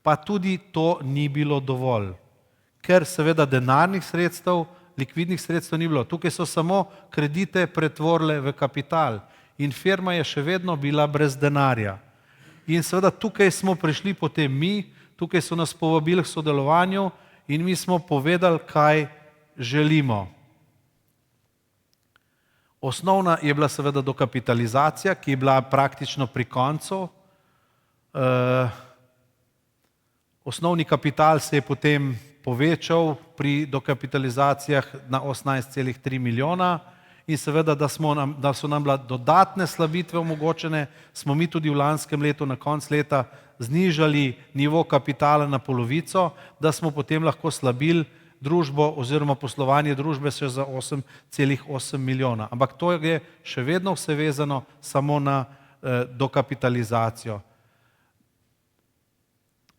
Pa tudi to ni bilo dovolj, ker seveda denarnih sredstev, likvidnih sredstev ni bilo. Tukaj so samo kredite pretvorile v kapital in firma je še vedno bila brez denarja. In seveda tukaj smo prišli potem mi, tukaj so nas povabili k sodelovanju in mi smo povedali, kaj želimo. Osnovna je bila seveda dokapitalizacija, ki je bila praktično pri koncu. Osnovni kapital se je potem povečal pri dokapitalizacijah na 18,3 milijona in seveda, da so nam bila dodatne slabitve omogočene, smo mi tudi v lanskem letu na konc leta znižali nivo kapitala na polovico, da smo potem lahko slabili družbo oziroma poslovanje družbe še za 8,8 milijona. Ampak to je še vedno vse vezano samo na dokapitalizacijo.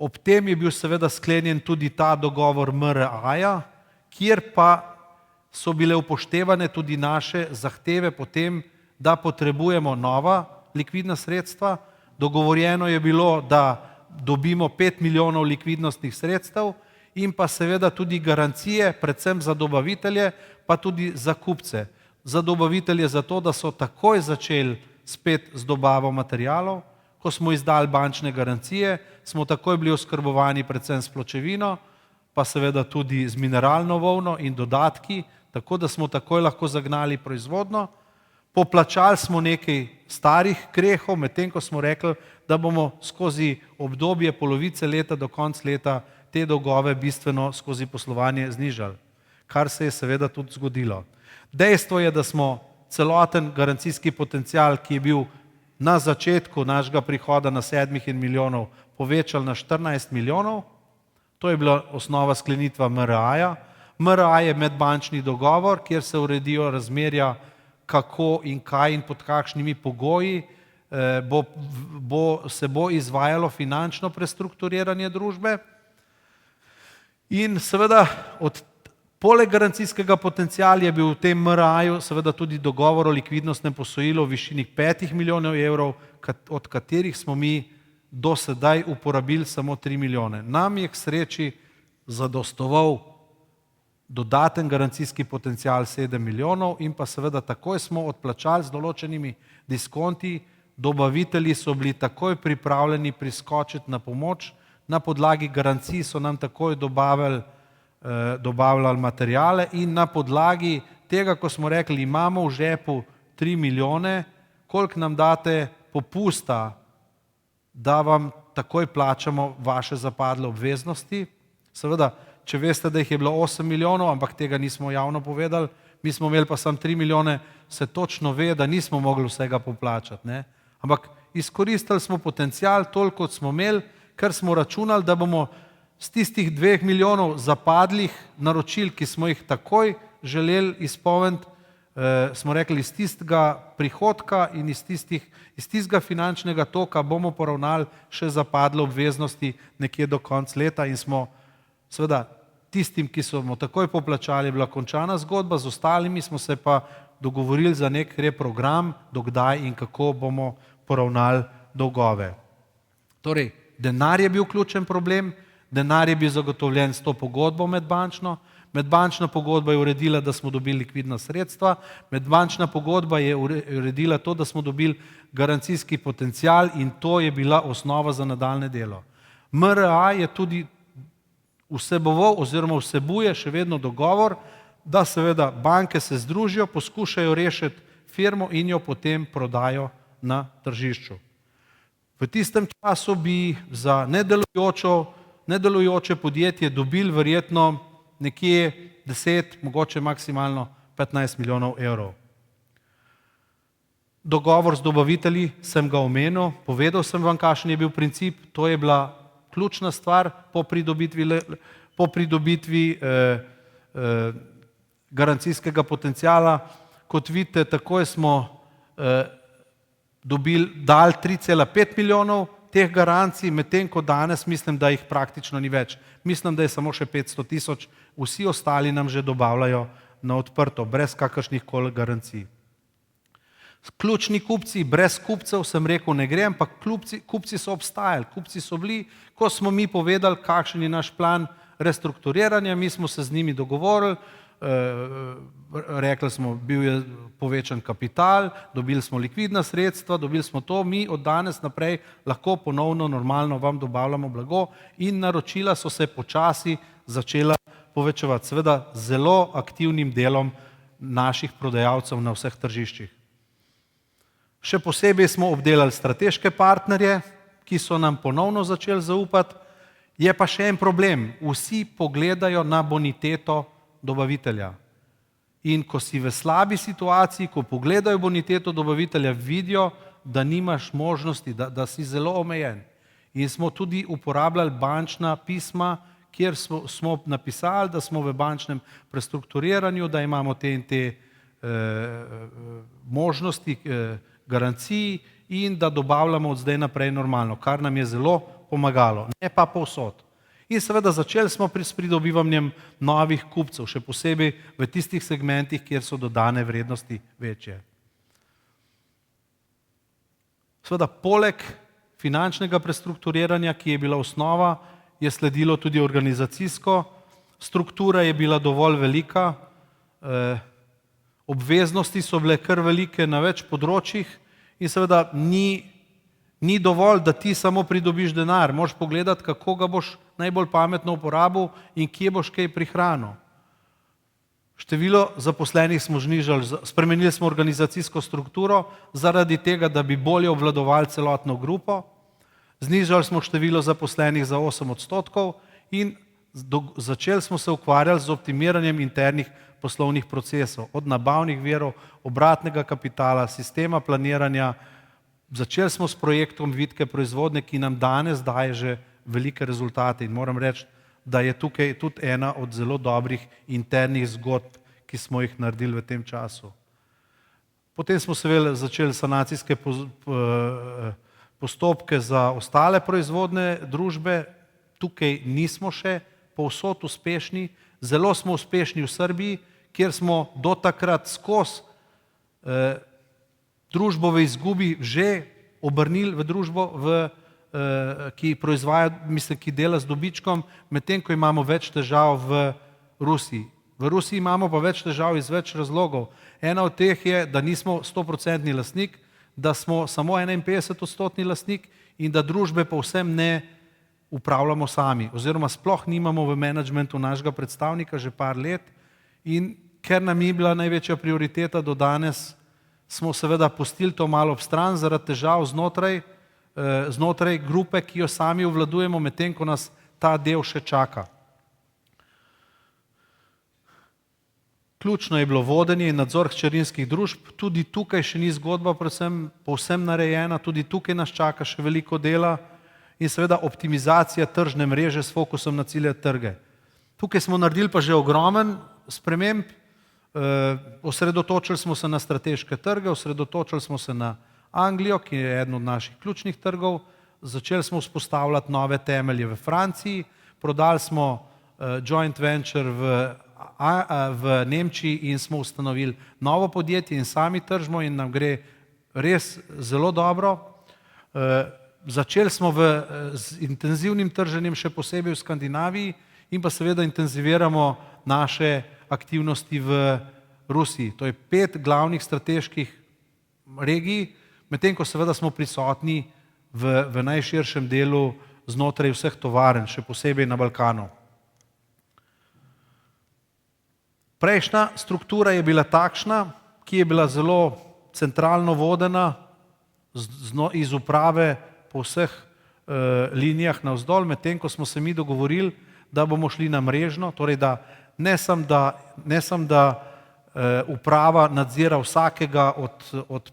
Ob tem je bil seveda sklenjen tudi ta dogovor MRA-ja, kjer pa so bile upoštevane tudi naše zahteve potem, da potrebujemo nova likvidna sredstva. Dogovorjeno je bilo, da dobimo 5 milijonov likvidnostnih sredstev in pa seveda tudi garancije, predvsem za dobavitelje, pa tudi za kupce. Za dobavitelje zato, da so takoj začeli spet z dobavo materialov. Ko smo izdali bančne garancije, smo takoj bili oskrbovani predvsem s pločevino, pa seveda tudi z mineralno volno in dodatki, tako da smo takoj lahko zagnali proizvodnjo. Poplačali smo nekaj starih grehov, medtem ko smo rekli, da bomo skozi obdobje polovice leta do konca leta te dolgove bistveno skozi poslovanje znižali, kar se je seveda tudi zgodilo. Dejstvo je, da smo celoten garancijski potencial, ki je bil na začetku našega prihoda na 7 milijonov, povečali na 14 milijonov. To je bila osnova sklenitva MRA-ja. MRA je medbančni dogovor, kjer se uredijo razmerja, kako in kaj in pod kakšnimi pogoji se bo izvajalo finančno prestrukturiranje družbe. In seveda poleg garancijskega potenciala je bil v tem MRA-ju seveda tudi dogovor o likvidnostnem posojilu v višini 5 milijonov evrov, od katerih smo mi do sedaj uporabili samo 3 milijone. Nam je k sreči zadostoval dodaten garancijski potencial 7 milijonov in pa seveda takoj smo odplačali z določenimi diskonti, dobavitelji so bili takoj pripravljeni priskočiti na pomoč, na podlagi garancij so nam takoj dobavljali materijale in na podlagi tega, ko smo rekli, imamo v žepu 3 milijone, koliko nam date popusta, da vam takoj plačamo vaše zapadle obveznosti. Seveda, če veste, da jih je bilo 8 milijonov, ampak tega nismo javno povedali, mi smo imeli pa samo 3 milijone, se točno ve, da nismo mogli vsega poplačati, ne? Ampak izkoristili smo potencial toliko, kot smo imeli, ker smo računali, da bomo z tistih 2 milijonov zapadlih naročil, ki smo jih takoj želeli izpolniti, smo rekli, iz tistega prihodka in iz tistega finančnega toka bomo poravnali še zapadle obveznosti nekje do konca leta in smo seveda tistim, ki smo takoj poplačali, je bila končana zgodba, z ostalimi smo se pa dogovorili za nek reprogram, dokdaj in kako bomo poravnali dolgove. Torej, denar je bil ključen problem, denar je bil zagotovljen s to pogodbo medbančno, medbančna pogodba je uredila, da smo dobili likvidna sredstva, medbančna pogodba je uredila to, da smo dobili garancijski potencial in to je bila osnova za nadaljne delo. MRA je tudi vseboval oziroma vsebuje še vedno dogovor, da seveda banke se združijo, poskušajo rešiti firmo in jo potem prodajo na tržišču. V tistem času bi za nedelujoče podjetje dobili verjetno nekje 10, mogoče maksimalno 15 milijonov evrov. Dogovor z dobavitelji sem ga omenil, povedal sem vam, kakšen je bil princip, to je bila ključna stvar po pridobitvi garancijskega potencijala. Kot vidite, takoj smo dali 3,5 milijonov teh garancij, medtem ko danes mislim, da jih praktično ni več. Mislim, da je samo še 500 tisoč, vsi ostali nam že dobavljajo na odprto, brez kakršnih koli garancij. Ključni kupci, brez kupcev sem rekel ne gre, ampak kupci so obstajali, kupci so bili, ko smo mi povedali, kakšen je naš plan restrukturiranja, mi smo se z njimi dogovorili, rekli smo, bil je povečan kapital, dobili smo likvidna sredstva, dobili smo to, mi od danes naprej lahko ponovno normalno vam dobavljamo blago in naročila so se počasi začela povečevati, seveda zelo aktivnim delom naših prodajalcev na vseh tržiščih. Še posebej smo obdelali strateške partnerje, ki so nam ponovno začeli zaupati. Je pa še en problem, vsi pogledajo na boniteto dobavitelja. In ko si v slabi situaciji, ko pogledajo boniteto dobavitelja, vidijo, da nimaš možnosti, da si zelo omejen. In smo tudi uporabljali bančna pisma, kjer smo napisali, da smo v bančnem prestrukturiranju, da imamo te in te možnosti, garancij in da dobavljamo od zdaj naprej normalno, kar nam je zelo pomagalo, ne pa povsod. In seveda začeli smo s pridobivanjem novih kupcev, še posebej v tistih segmentih, kjer so dodane vrednosti večje. Seveda poleg finančnega prestrukturiranja, ki je bila osnova, je sledilo tudi organizacijsko, struktura je bila dovolj velika, obveznosti so bile kar velike na več področjih in seveda ni dovolj, da ti samo pridobiš denar, moraš pogledati, kako ga boš najbolj pametno uporabil in kje boš kaj prihranil. Število zaposlenih smo znižali, spremenili smo organizacijsko strukturo zaradi tega, da bi bolje obvladovali celotno grupo, znižali smo število zaposlenih za 8% in začeli smo se ukvarjati z optimiranjem internih poslovnih procesov, od nabavnih virov, obratnega kapitala, sistema planiranja. Začeli smo s projektom vitke proizvodnje, ki nam danes daje že velike rezultate in moram reči, da je tukaj tudi ena od zelo dobrih internih zgodb, ki smo jih naredili v tem času. Potem smo seveda začeli sanacijske postopke za ostale proizvodne družbe, tukaj nismo še povsod uspešni, zelo smo uspešni v Srbiji, kjer smo do takrat skozi družbo v izgubi že obrnili v družbo, ki proizvaja, mislim, ki dela z dobičkom, medtem ko imamo več težav v Rusiji. V Rusiji imamo pa več težav iz več razlogov. Ena od teh je, da nismo 100% lastnik, da smo samo 51% lastnik in da družbe povsem ne upravljamo sami, oziroma sploh nimamo v menedžmentu našega predstavnika že par let in ker nam je bila največja prioriteta do danes, smo seveda pustili to malo ob stran zaradi težav znotraj grupe, ki jo sami obvladujemo, medtem ko nas ta del še čaka. Ključno je bilo vodenje in nadzor hčerinskih družb, tudi tukaj še ni zgodba povsem narejena, tudi tukaj nas čaka še veliko dela in seveda optimizacija tržne mreže s fokusom na cilje trge. Tukaj smo naredili pa že ogromen sprememb, osredotočili smo se na strateške trge, osredotočili smo se na Anglijo, ki je eden od naših ključnih trgov, začeli smo vzpostavljati nove temelje v Franciji, prodali smo joint venture v Nemčiji in smo ustanovili novo podjetje in sami tržimo in nam gre res zelo dobro. Začeli smo z intenzivnim trženjem, še posebej v Skandinaviji, in pa seveda intenziviramo naše aktivnosti v Rusiji. To je 5 glavnih strateških regij, medtem ko seveda smo prisotni v najširšem delu znotraj vseh tovarn, še posebej na Balkanu. Prejšnja struktura je bila takšna, ki je bila zelo centralno vodena iz uprave po vseh linijah navzdol, medtem ko smo se mi dogovorili, da bomo šli na mrežno, torej da ne samo da uprava nadzira vsakega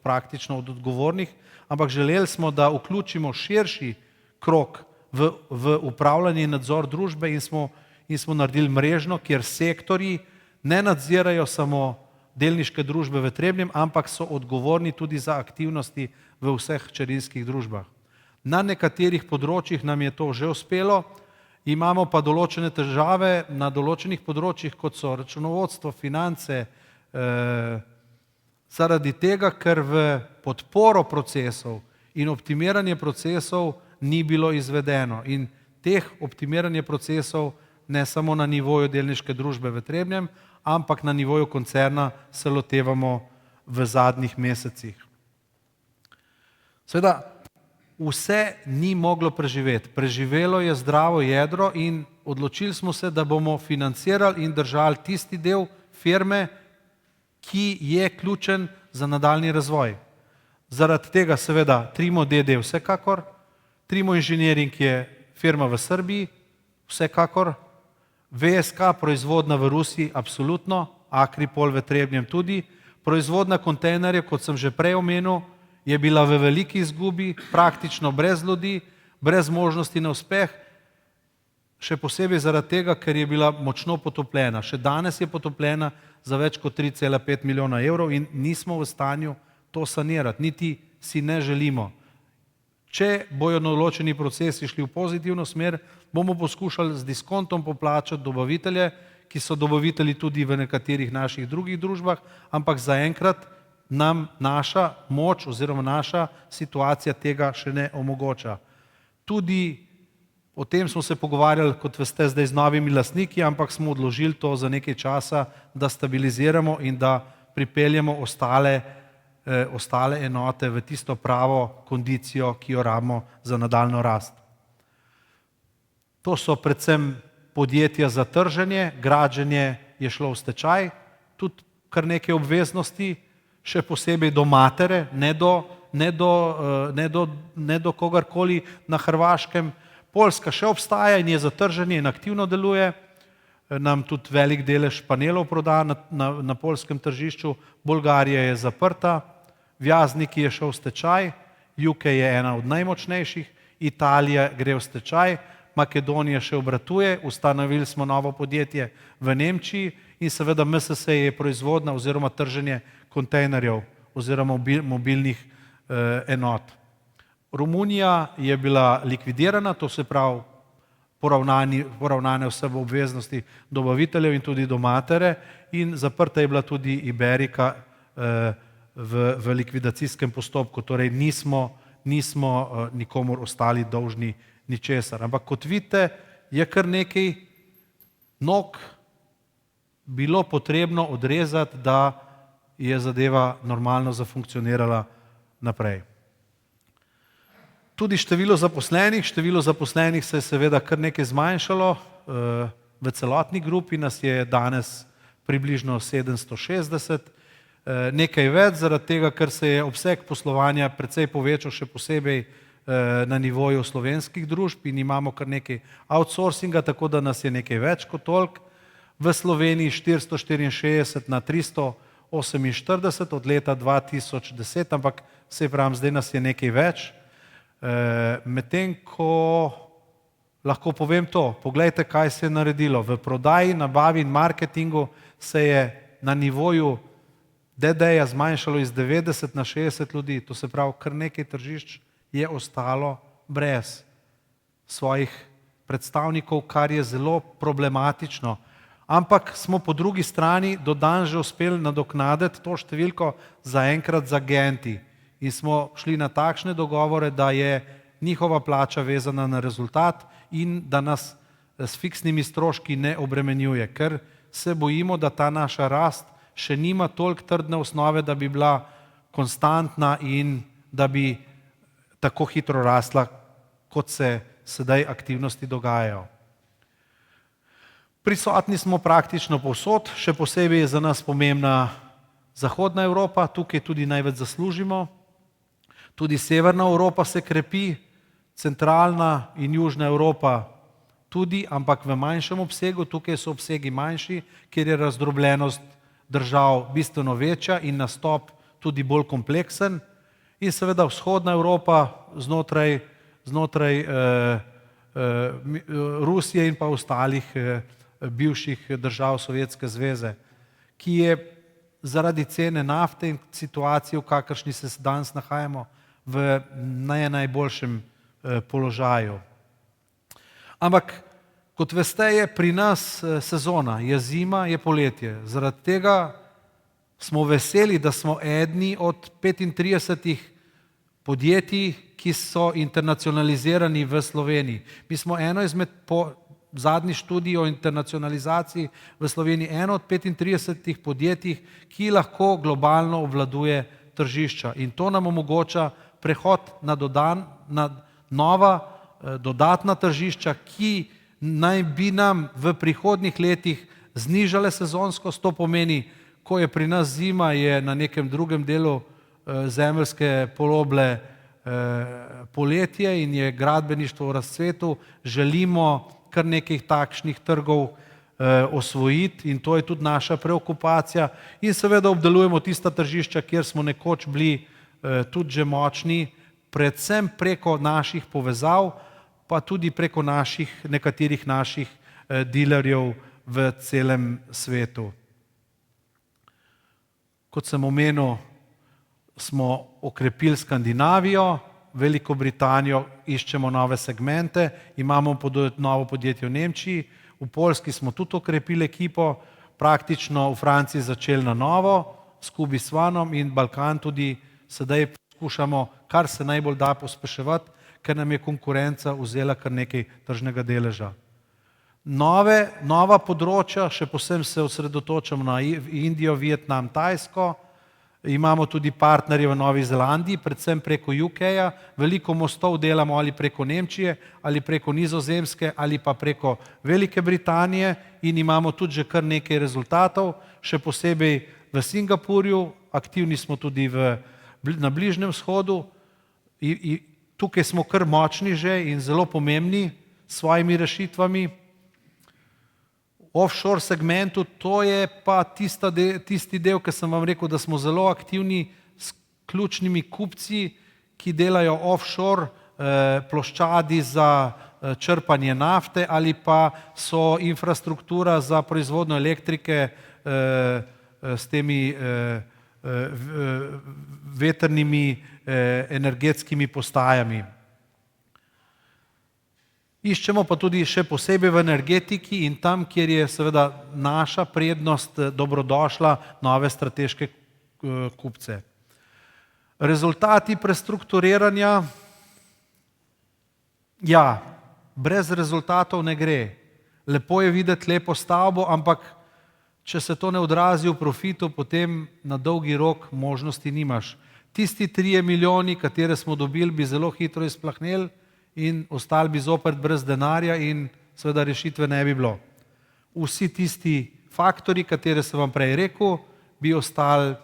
praktično od odgovornih, ampak želeli smo, da vključimo širši krog v upravljanje in nadzor družbe in smo naredili mrežno, kjer sektorji ne nadzirajo samo delniške družbe v Trebnjem, ampak so odgovorni tudi za aktivnosti v vseh hčerinskih družbah. Na nekaterih področjih nam je to že uspelo, imamo pa določene težave na določenih področjih, kot so računovodstvo, finance, zaradi tega, ker v podporo procesov in optimiranje procesov ni bilo izvedeno. In teh optimiranje procesov ne samo na nivoju delniške družbe v Trebnjem, ampak na nivoju koncerna se lotevamo v zadnjih mesecih. Seveda, vse ni moglo preživeti. Preživelo je zdravo jedro in odločili smo se, da bomo financirali in držali tisti del firme, ki je ključen za nadaljni razvoj. Zaradi tega seveda Trimo d.d. vsekakor, Trimo Engineering je firma v Srbiji, vsekakor, VSK proizvodna v Rusiji, absolutno, Akripol v Trebnjem tudi, proizvodna kontejnerjev, kot sem že prej omenil, je bila v veliki izgubi, praktično brez ljudi, brez možnosti na uspeh, še posebej zaradi tega, ker je bila močno potopljena. Še danes je potopljena za več kot 3,5 milijona evrov in nismo v stanju to sanirati, niti si ne želimo. Če bojo določeni procesi šli v pozitivno smer, bomo poskušali z diskontom poplačati dobavitelje, ki so dobavitelji tudi v nekaterih naših drugih družbah, ampak zaenkrat nam naša moč oziroma naša situacija tega še ne omogoča. Tudi o tem smo se pogovarjali, kot veste, zdaj z novimi lastniki, ampak smo odložili to za nekaj časa, da stabiliziramo in da pripeljemo ostale enote v tisto pravo kondicijo, ki jo rabimo za nadaljno rast. To so predvsem podjetja za trženje, građenje je šlo v stečaj, tudi kar nekaj obveznosti, še posebej do matere, ne do kogarkoli na Hrvaškem. Poljska še obstaja in je za trženje in aktivno deluje, nam tudi velik delež panelov proda na poljskem tržišču, Bolgarija je zaprta, Vjaznik je šel v stečaj, UK je ena od najmočnejših, Italija gre v stečaj, Makedonija še obratuje, ustanovili smo novo podjetje v Nemčiji in seveda MSS je proizvodna oziroma trženje kontejnerjev oziroma mobilnih enot. Romunija je bila likvidirana, to se pravi poravnane vse obveznosti dobaviteljev in tudi do matere, in zaprta je bila tudi Iberika v likvidacijskem postopku, torej nismo nikomur ostali dolžni ničesar. Ampak kot vidite, je kar nekaj nog bilo potrebno odrezati, da je zadeva normalno zafunkcionirala naprej. Tudi število zaposlenih se je seveda kar nekaj zmanjšalo, v celotni grupi nas je danes približno 760, nekaj več zaradi tega, ker se je obseg poslovanja precej povečal, še posebej na nivoju slovenskih družb in imamo kar nekaj outsourcinga, tako da nas je nekaj več kot toliko. V Sloveniji 464 na 348 od leta 2010, ampak saj pravim, zdaj nas je nekaj več. Medtem ko lahko povem to, poglejte, kaj se je naredilo. V prodaji, nabavi in marketingu se je na nivoju DD-ja zmanjšalo iz 90 na 60 ljudi, to se pravi, kar nekaj tržišč je ostalo brez svojih predstavnikov, kar je zelo problematično. Ampak smo po drugi strani do danes že uspeli nadoknaditi to številko zaenkrat z agenti in smo šli na takšne dogovore, da je njihova plača vezana na rezultat in da nas s fiksnimi stroški ne obremenjuje, ker se bojimo, da ta naša rast še nima toliko trdne osnove, da bi bila konstantna in da bi tako hitro rasla, kot se sedaj aktivnosti dogajajo. Prisotni smo praktično povsod, še posebej je za nas pomembna Zahodna Evropa, tukaj tudi največ zaslužimo. Tudi Severna Evropa se krepi, Centralna in Južna Evropa tudi, ampak v manjšem obsegu, tukaj so obsegi manjši, kjer je razdrobljenost držav bistveno večja in nastop tudi bolj kompleksen. In seveda Vzhodna Evropa znotraj Rusije in pa ostalih bivših držav Sovjetske zveze, ki je zaradi cene nafte in situacije, v kakršni se danes nahajamo, v najboljšem položaju. Ampak, kot veste, je pri nas sezona, je zima, je poletje. Zaradi tega smo veseli, da smo edni od 35 podjetij, ki so internacionalizirani v Sloveniji. Mi smo eno izmed, po zadnji študiji o internacionalizaciji v Sloveniji, eno od 35 podjetij, ki lahko globalno obvladuje tržišča. In to nam omogoča prehod na nova, dodatna tržišča, ki naj bi nam v prihodnjih letih znižale sezonskost. To pomeni, ko je pri nas zima, je na nekem drugem delu zemeljske poloble poletje in je gradbeništvo v razcvetu. Želimo kar nekaj takšnih trgov osvojiti in to je tudi naša preokupacija. In seveda obdelujemo tista tržišča, kjer smo nekoč bili tudi že močni, predvsem preko naših povezav, pa tudi preko nekaterih naših dilerjev v celem svetu. Kot sem omenil, smo okrepili Skandinavijo, Veliko Britanijo, iščemo nove segmente, imamo novo podjetje v Nemčiji, v Poljski smo tudi okrepili ekipo, praktično v Franciji začeli na novo, skupaj s Svanom in Balkan tudi sedaj poskušamo, kar se najbolj da pospeševati, ker nam je konkurenca vzela kar nekaj tržnega deleža. Nova področja, še posebej se osredotočamo na Indijo, Vietnam, Tajsko, imamo tudi partnerje v Novi Zelandiji, predvsem preko UK-ja, veliko mostov delamo ali preko Nemčije, ali preko Nizozemske, ali pa preko Velike Britanije in imamo tudi že kar nekaj rezultatov, še posebej v Singapurju, aktivni smo tudi na Bližnjem vzhodu. Tukaj smo kar močni že in zelo pomembni s svojimi rešitvami. Offshore segmentu, to je pa tisti del, ki sem vam rekel, da smo zelo aktivni s ključnimi kupci, ki delajo offshore ploščadi za črpanje nafte ali pa so infrastruktura za proizvodnjo elektrike s temi vetrnimi energetskimi postajami. Iščemo pa tudi še posebej v energetiki in tam, kjer je seveda naša prednost dobrodošla, nove strateške kupce. Rezultati prestrukturiranja, ja, brez rezultatov ne gre. Lepo je videti lepo stavbo, ampak če se to ne odrazi v profitu, potem na dolgi rok možnosti nimaš. Tisti 3 milijoni, katere smo dobili, bi zelo hitro izplahneli in ostali bi zopet brez denarja in seveda rešitve ne bi bilo. Vsi tisti faktori, katere sem vam prej rekel, bi ostali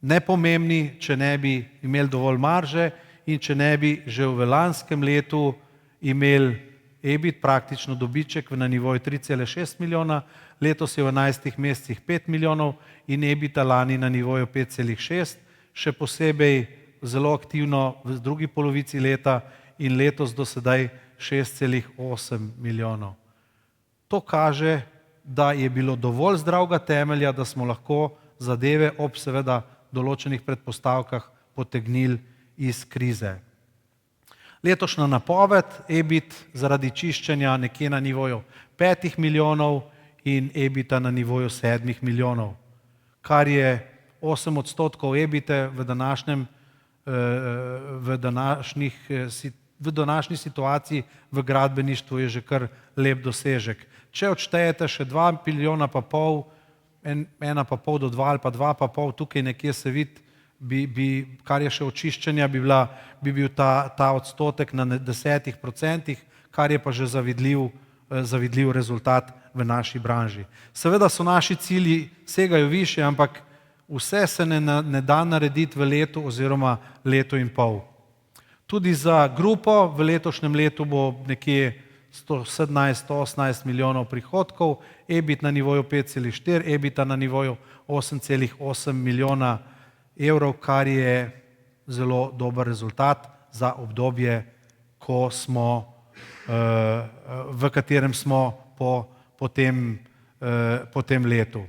nepomembni, če ne bi imeli dovolj marže in če ne bi že v lanskem letu imeli EBIT, praktično dobiček na nivoju 3,6 milijona, letos je v 11 mesecih 5 milijonov in EBIT-a lani na nivoju 5,6, še posebej zelo aktivno v drugi polovici leta in letos do sedaj 6,8 milijonov. To kaže, da je bilo dovolj zdravega temelja, da smo lahko zadeve ob seveda določenih predpostavkah potegnili iz krize. Letošnja napoved, EBIT zaradi čiščenja nekje na nivoju 5 milijonov in EBIT-a na nivoju 7 milijonov, kar je 8% EBIT-e v današnji situaciji v gradbeništvu je že kar lep dosežek. Če odštejete še 2 milijona pa pol, 1,5 do 2 ali pa 2,5, tukaj nekje se vidi, kar je še očiščenja, bi bil ta odstotek na 10%, kar je pa že zavidljiv rezultat v naši branži. Seveda so naši cilji, segajo više, ampak vse se ne da narediti v letu oziroma letu in pol. Tudi za grupo v letošnjem letu bo nekje 117-118 milijonov prihodkov, EBIT na nivoju 5,4, EBIT-a na nivoju 8,8 milijona evrov, kar je zelo dober rezultat za obdobje, v katerem smo po tem letu.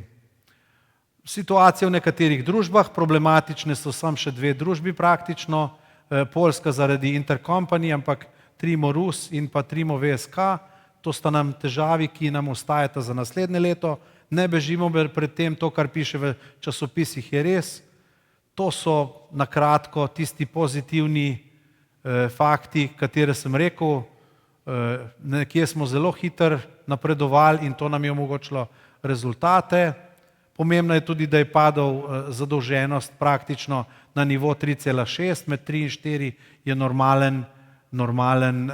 Situacija v nekaterih družbah, problematične so samo še 2 družbi praktično, Poljska zaradi Intercompany, ampak Trimo Rus in pa Trimo VSK, to sta nam težavi, ki nam ostajata za naslednje leto. Ne bežimo pred tem, to, kar piše v časopisih, je res. To so na kratko tisti pozitivni fakti, katere sem rekel. Nekje smo zelo hitro napredovali in to nam je omogočilo rezultate. Pomembno je tudi, da je padel zadolženost praktično na nivo 3,6, med 3 in 4 je normalen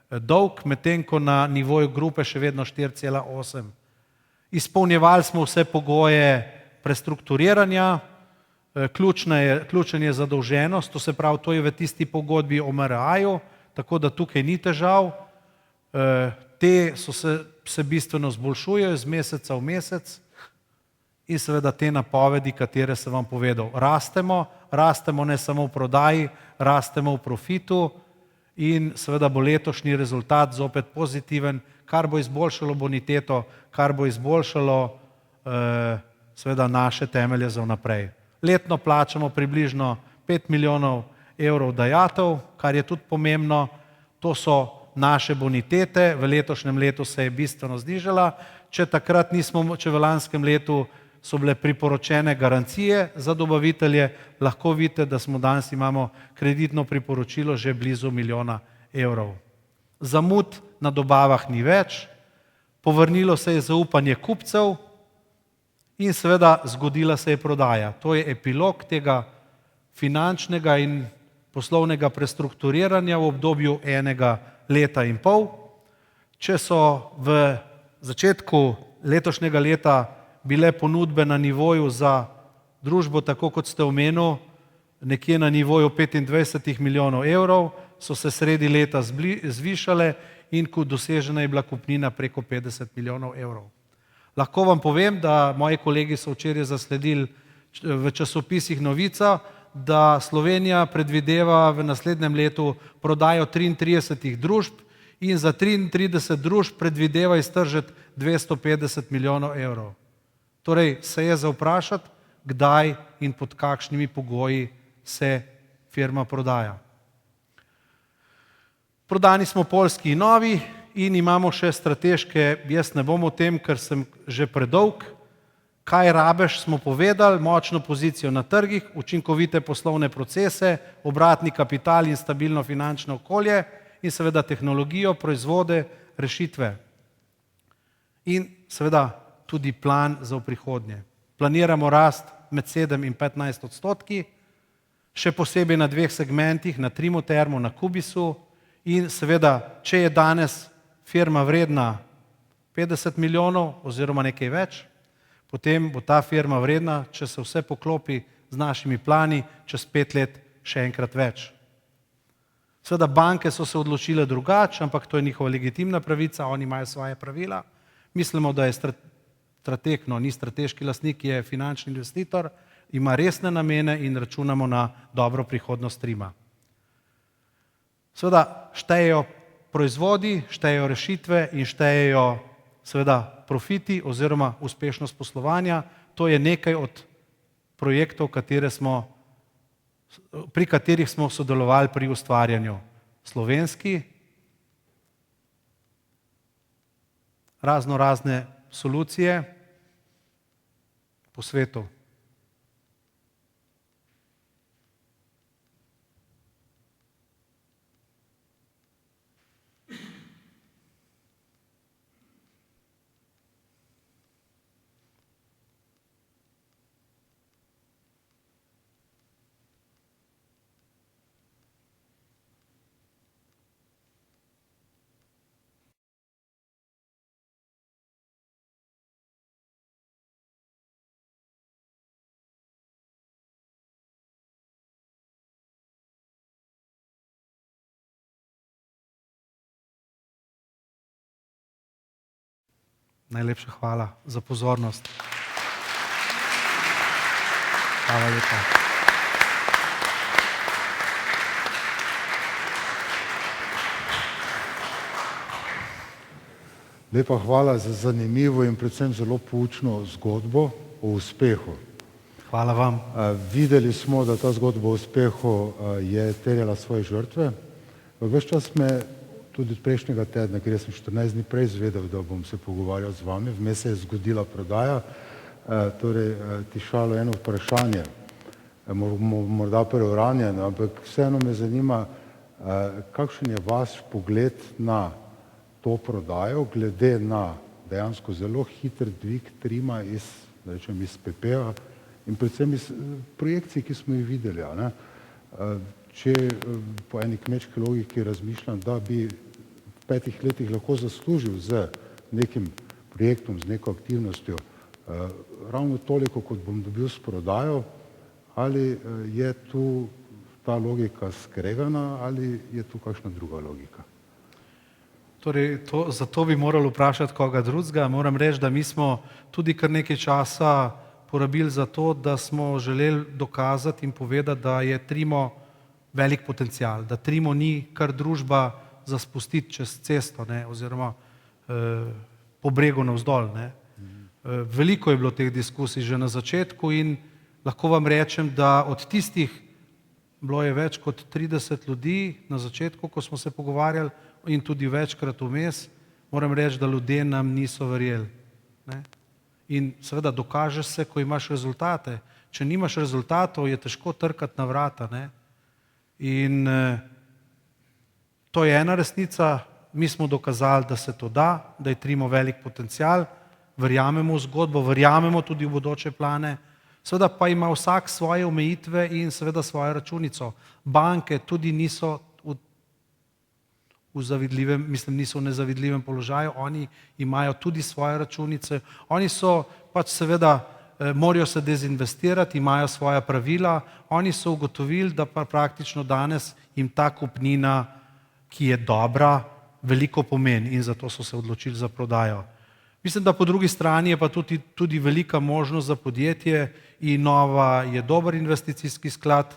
dolg, medtem ko na nivoju grupe še vedno 4,8. Izpolnjevali smo vse pogoje prestrukturiranja, ključen je zadolženost, to se pravi, to je v tisti pogodbi o MRA-ju, tako da tukaj ni težav. Te se bistveno zboljšujejo z meseca v mesec in seveda te napovedi, katere sem vam povedal. Rastemo ne samo v prodaji, rastemo v profitu in seveda bo letošnji rezultat zopet pozitiven, kar bo izboljšalo boniteto, kar bo izboljšalo seveda naše temelje za vnaprej. Letno plačamo približno 5 milijonov evrov dajatev, kar je tudi pomembno. To so naše bonitete, v letošnjem letu se je bistveno znižala. Če v lanskem letu so bile priporočene garancije za dobavitelje, lahko vidite, da danes imamo kreditno priporočilo že blizu 1 milijona evrov. Zamud na dobavah ni več, povrnilo se je zaupanje kupcev in seveda zgodila se je prodaja. To je epilog tega finančnega in poslovnega prestrukturiranja v obdobju 1 leta in pol. Če so v začetku letošnjega leta bile ponudbe na nivoju za družbo, tako kot ste omenili, nekje na nivoju 25 milijonov evrov, so se sredi leta zvišale in dosežena je bila kupnina preko 50 milijonov evrov. Lahko vam povem, da moji kolegi so včeraj zasledili v časopisih novico, da Slovenija predvideva v naslednjem letu prodajo 33 družb in za 33 družb predvideva iztržiti 250 milijonov evrov. Torej se je za vprašati, kdaj in pod kakšnimi pogoji se firma prodaja. Prodani smo Poljski in Novi in imamo še strateške, jaz ne bom o tem, ker sem že predolg. Kaj rabeš, smo povedali, močno pozicijo na trgih, učinkovite poslovne procese, obratni kapital in stabilno finančno okolje in seveda tehnologijo, proizvode, rešitve. In seveda tudi plan za v prihodnje. Planiramo rast med 7 in 15%, še posebej na 2 segmentih, na Trimotermu, na Kubisu in seveda, če je danes firma vredna 50 milijonov oziroma nekaj več, potem bo ta firma vredna, če se vse poklopi z našimi plani, čez 5 let še enkrat več. Seveda banke so se odločile drugače, ampak to je njihova legitimna pravica, oni imajo svoje pravila. Mislimo, da je strateg, ni strateški lastnik, je finančni investitor, ima resne namene in računamo na dobro prihodnost Trima. Seveda štejejo proizvodi, štejejo rešitve in štejejo seveda profiti oziroma uspešnost poslovanja. To je nekaj od projektov, pri katerih smo sodelovali pri ustvarjanju. slovenski, razne solucije po svetu. Najlepša hvala za pozornost. Hvala lepa. Lepa hvala za zanimivo in predvsem zelo poučno zgodbo o uspehu. Hvala vam. Videli smo, da ta zgodba o uspehu je terjala svoje žrtve. Ves čas me tudi od prejšnjega tedna, ker sem 14 dni prej izvedel, da bom se pogovarjal z vami, vmes se je zgodila prodaja, torej tišalo eno vprašanje, morda preuranjeno, ampak vseeno me zanima, kakšen je vaš pogled na to prodajo, glede na dejansko zelo hiter dvig Trima iz PP-ja in predvsem iz projekcij, ki smo jih videli. Če po eni kmečki logiki razmišljam, da bi v 5 letih lahko zaslužil z nekim projektom, z neko aktivnostjo ravno toliko, kot bom dobil s prodajo, ali je tu ta logika skregana ali je tu kakšna druga logika? Torej, zato bi morali vprašati koga drugega. Moram reči, da mi smo tudi kar nekaj časa porabili za to, da smo želeli dokazati in povedati, da je Trimo velik potencial, da Trimo ni kar družba za spustiti čez cesto, oziroma po bregu navzdol. Veliko je bilo teh diskusij že na začetku in lahko vam rečem, da od tistih, bilo je več kot 30 ljudi na začetku, ko smo se pogovarjali in tudi večkrat vmes, moram reči, da ljudje nam niso verjeli. In seveda dokažeš se, ko imaš rezultate. Če nimaš rezultatov, je težko trkati na vrata. In to je ena resnica, mi smo dokazali, da se to da, da je Trimo velik potencial, verjamemo v zgodbo, verjamemo tudi v bodoče plane, seveda pa ima vsak svoje omejitve in seveda svojo računico. Banke tudi niso niso v nezavidljivem položaju, oni imajo tudi svoje računice, oni so pač seveda, morajo se dezinvestirati, imajo svoja pravila, oni so ugotovili, da pa praktično danes jim ta kupnina, ki je dobra, veliko pomeni in zato so se odločili za prodajo. Mislim, da po drugi strani je pa tudi velika možnost za podjetje in Nova je dober investicijski sklad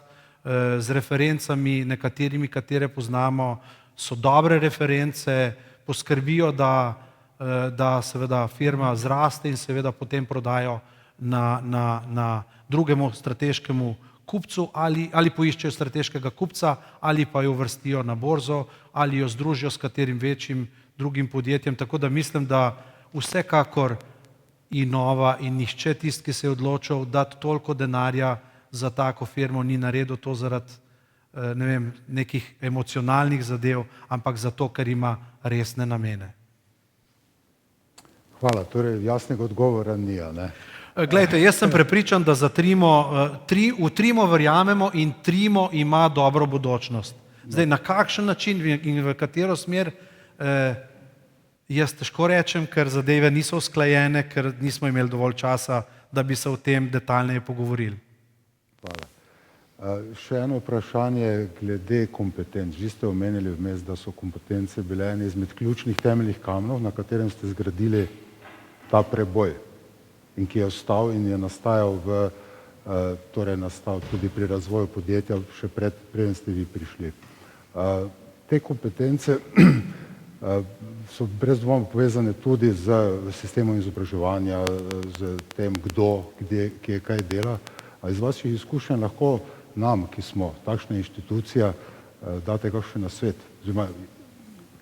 z referencami, nekaterimi, katere poznamo, so dobre reference, poskrbijo, da seveda firma zraste in seveda potem prodajo na drugemu strateškemu kupcu ali poiščejo strateškega kupca ali pa jo uvrstijo na borzo ali jo združijo s katerim večjim drugim podjetjem. Tako da mislim, da vsekakor in Nova in nihče tisti, ki se je odločil dati toliko denarja za tako firmo, ni naredil to zaradi nekih emocionalnih zadev, ampak zato, ker ima resne namene. Hvala, torej jasnega odgovora ni, ne? Glejte, jaz sem prepričan, da za v Trimo verjamemo in Trimo ima dobro bodočnost. Zdaj, na kakšen način in v katero smer, jaz težko rečem, ker zadeve niso usklajene, ker nismo imeli dovolj časa, da bi se o tem detaljneje pogovorili. Hvala. Še eno vprašanje glede kompetenc. Vi ste omenili vmes, da so kompetence bile ene izmed ključnih temeljnih kamnov, na katerem ste zgradili ta preboj in ki je ostal in je nastajal nastal tudi pri razvoju podjetja še preden ste vi prišli. Te kompetence so brez dvoma povezane tudi z sistemom izobraževanja, z tem, kdo, kje kaj dela. A iz vaših izkušenj lahko nam, ki smo takšna inštitucija, date kakšen nasvet, oziroma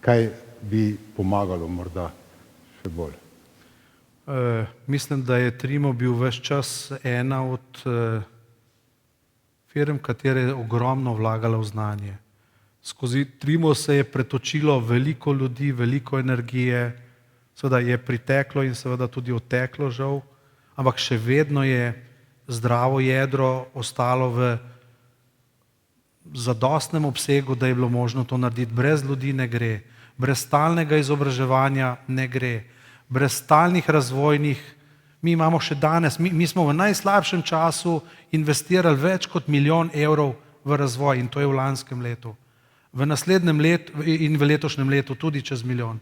kaj bi pomagalo morda še bolj? Mislim, da je Trimo bil ves čas ena od firm, katere je ogromno vlagala v znanje. Skozi Trimo se je pretočilo veliko ljudi, veliko energije, seveda je priteklo in seveda tudi odteklo žal, ampak še vedno je zdravo jedro ostalo v zadostnem obsegu, da je bilo možno to narediti. Brez ljudi ne gre, brez stalnega izobraževanja ne gre, brez stalnih razvojnih. Mi imamo še danes, mi smo v najslabšem času investirali več kot 1 milijon evrov v razvoj in to je v lanskem letu. V naslednjem letu in v letošnjem letu tudi čez 1 milijon.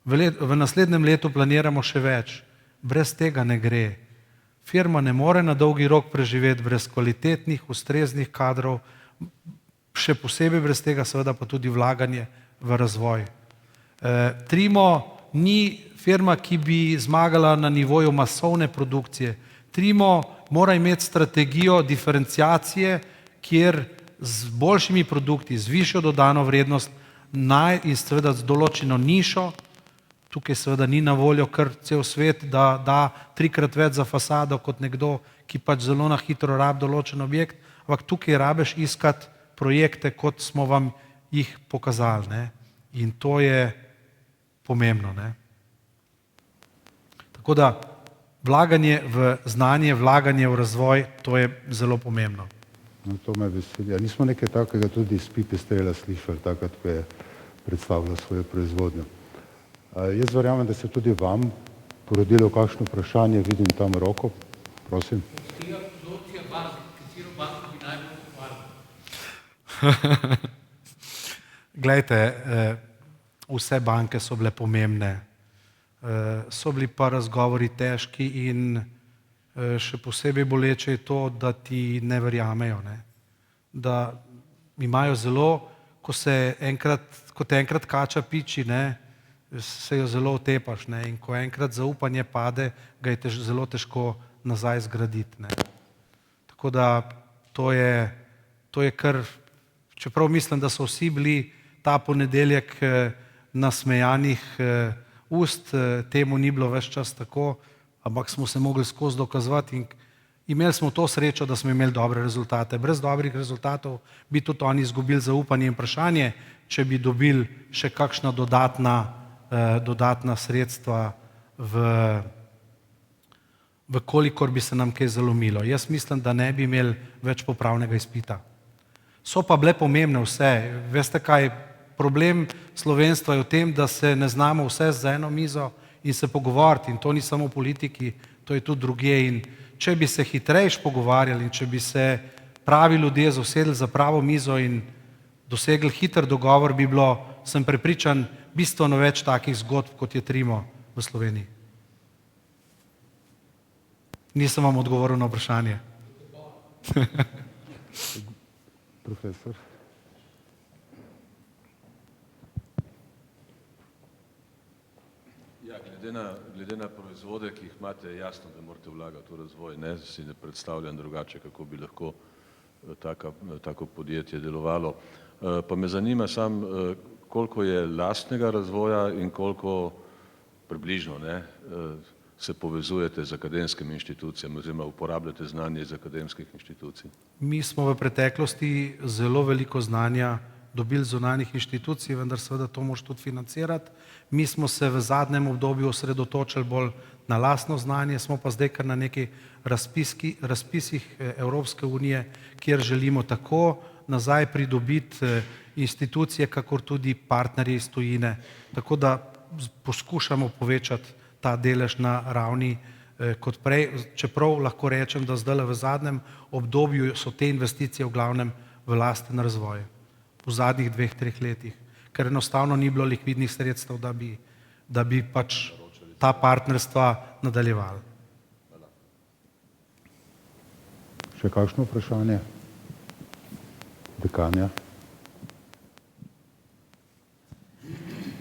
V naslednjem letu planiramo še več. Brez tega ne gre. Firma ne more na dolgi rok preživeti brez kvalitetnih, ustreznih kadrov, še posebej brez tega seveda pa tudi vlaganje v razvoj. Trimo ni firma, ki bi zmagala na nivoju masovne produkcije. Trimo mora imeti strategijo diferenciacije, kjer z boljšimi produkti, z višjo dodano vrednost in seveda z določeno nišo, tukaj seveda ni na voljo kar cel svet, da da 3-krat več za fasado kot nekdo, ki pač zelo na hitro rabi določen objekt, ampak tukaj rabiš iskati projekte, kot smo vam jih pokazali. Ne? In to je pomembno. Ne? Tako da vlaganje v znanje, vlaganje v razvoj, to je zelo pomembno. No, to me veseli. A nismo nekaj takega tudi iz Pipistrela slišali, takrat, ko je predstavljal svojo proizvodnjo. Jaz verjamem, da se tudi vam porodilo kakšno vprašanje, vidim tam roko, prosim. Glejte, vse banke so bile pomembne, so bili pa razgovori težki in še posebej boleče je to, da ti ne verjamejo, ne? Da imajo zelo, ko te enkrat kača piči, ne, se jo zelo otepaš, ne, in ko enkrat zaupanje pade, ga je zelo težko nazaj zgraditi, ne. Tako da to je kar, čeprav mislim, da so vsi bili ta ponedeljek nasmejanih ust, temu ni bilo ves čas tako, ampak smo se mogli skozi dokazovati in imeli smo to srečo, da smo imeli dobre rezultate. Brez dobrih rezultatov bi tudi oni izgubili zaupanje in vprašanje, če bi dobili še kakšna dodatna sredstva v kolikor bi se nam kaj zalomilo. Jaz mislim, da ne bi imeli več popravnega izpita. So pa bile pomembne vse. Veste kaj, problem slovenstva je v tem, da se ne znamo vse za eno mizo in se pogovoriti, in to ni samo v politiki, to je tudi drugje. In če bi se hitrejš pogovarjali in če bi se pravi ljudje usedli za pravo mizo in dosegli hiter dogovor, bi bilo, sem prepričan, bistveno več takih zgodb, kot je Trimo v Sloveniji. Nisem vam odgovoril na vprašanje. Profesor. Ja, glede na proizvode, ki jih imate, je jasno, da morate vlagati v razvoj. Ne, si ne predstavljam drugače, kako bi lahko tako podjetje delovalo. Pa me zanima sam, koliko je lastnega razvoja in koliko približno se povezujete z akademskimi inštitucijami oziroma uporabljate znanje iz akademskih inštitucij. Mi smo v preteklosti zelo veliko znanja dobili zunanjih inštitucij, vendar seveda to moraš tudi financirati. Mi smo se v zadnjem obdobju osredotočili bolj na lastno znanje, smo pa zdaj kar na nekaj razpisih Evropske unije, kjer želimo tako nazaj pridobiti institucije, kakor tudi partnerje iz tujine. Tako da poskušamo povečati ta delež na ravni kot prej, čeprav lahko rečem, da zdaj v zadnjem obdobju so te investicije v glavnem v lasten razvoj. V zadnjih 2-3 letih, ker enostavno ni bilo likvidnih sredstev, da bi pač ta partnerstva nadaljevali. Še kakšno vprašanje? Dekanja.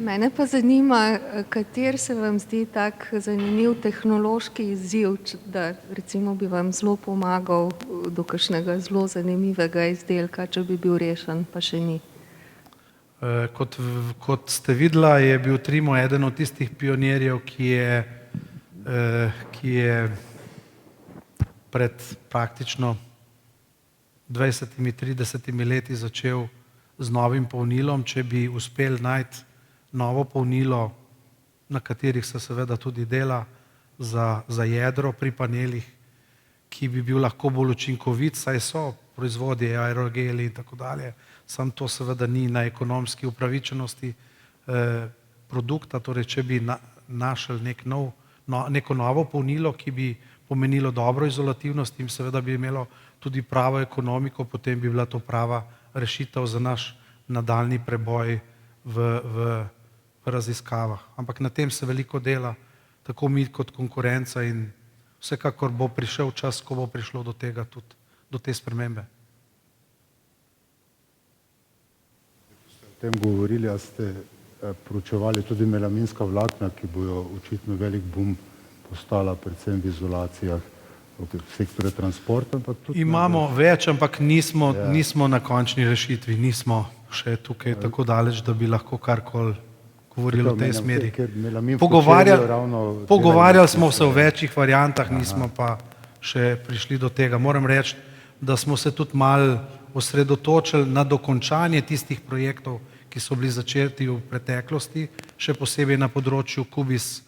Mene pa zanima, kater se vam zdi tak zanimiv tehnološki izziv, da recimo bi vam zelo pomagal do kakšnega zelo zanimivega izdelka, če bi bil rešen, pa še ni. Kot ste videla, je bil Trimo eden od tistih pionirjev, ki je pred praktično 20-30 leti začel z novim polnilom. Če bi uspeli najti novo polnilo, na katerih se seveda tudi dela za jedro pri panelih, ki bi bil lahko bolj učinkovit, saj so proizvodi aerogeli in tako dalje, sam to seveda ni na ekonomski upravičenosti produkta, torej če bi našli neko novo polnilo, ki bi pomenilo dobro izolativnost in seveda bi imelo tudi pravo ekonomiko, potem bi bila to prava rešitev za naš nadaljni preboj v raziskavah. Ampak na tem se veliko dela, tako mi kot konkurenca, in vsekakor bo prišel čas, ko bo prišlo do tega tudi, do te spremembe. O tem govorili, a ste proučevali tudi melaminska vlakna, ki bojo očitno velik boom postala predvsem v izolacijah v sektorju transporta. Imamo več, ampak nismo na končni rešitvi, nismo še tukaj tako daleč, da bi lahko karkoli govorili v tej smeri. Pogovarjali smo se o večjih variantah, nismo pa še prišli do tega. Moram reči, da smo se tudi malo osredotočili na dokončanje tistih projektov, ki so bili začeti v preteklosti, še posebej na področju Kubis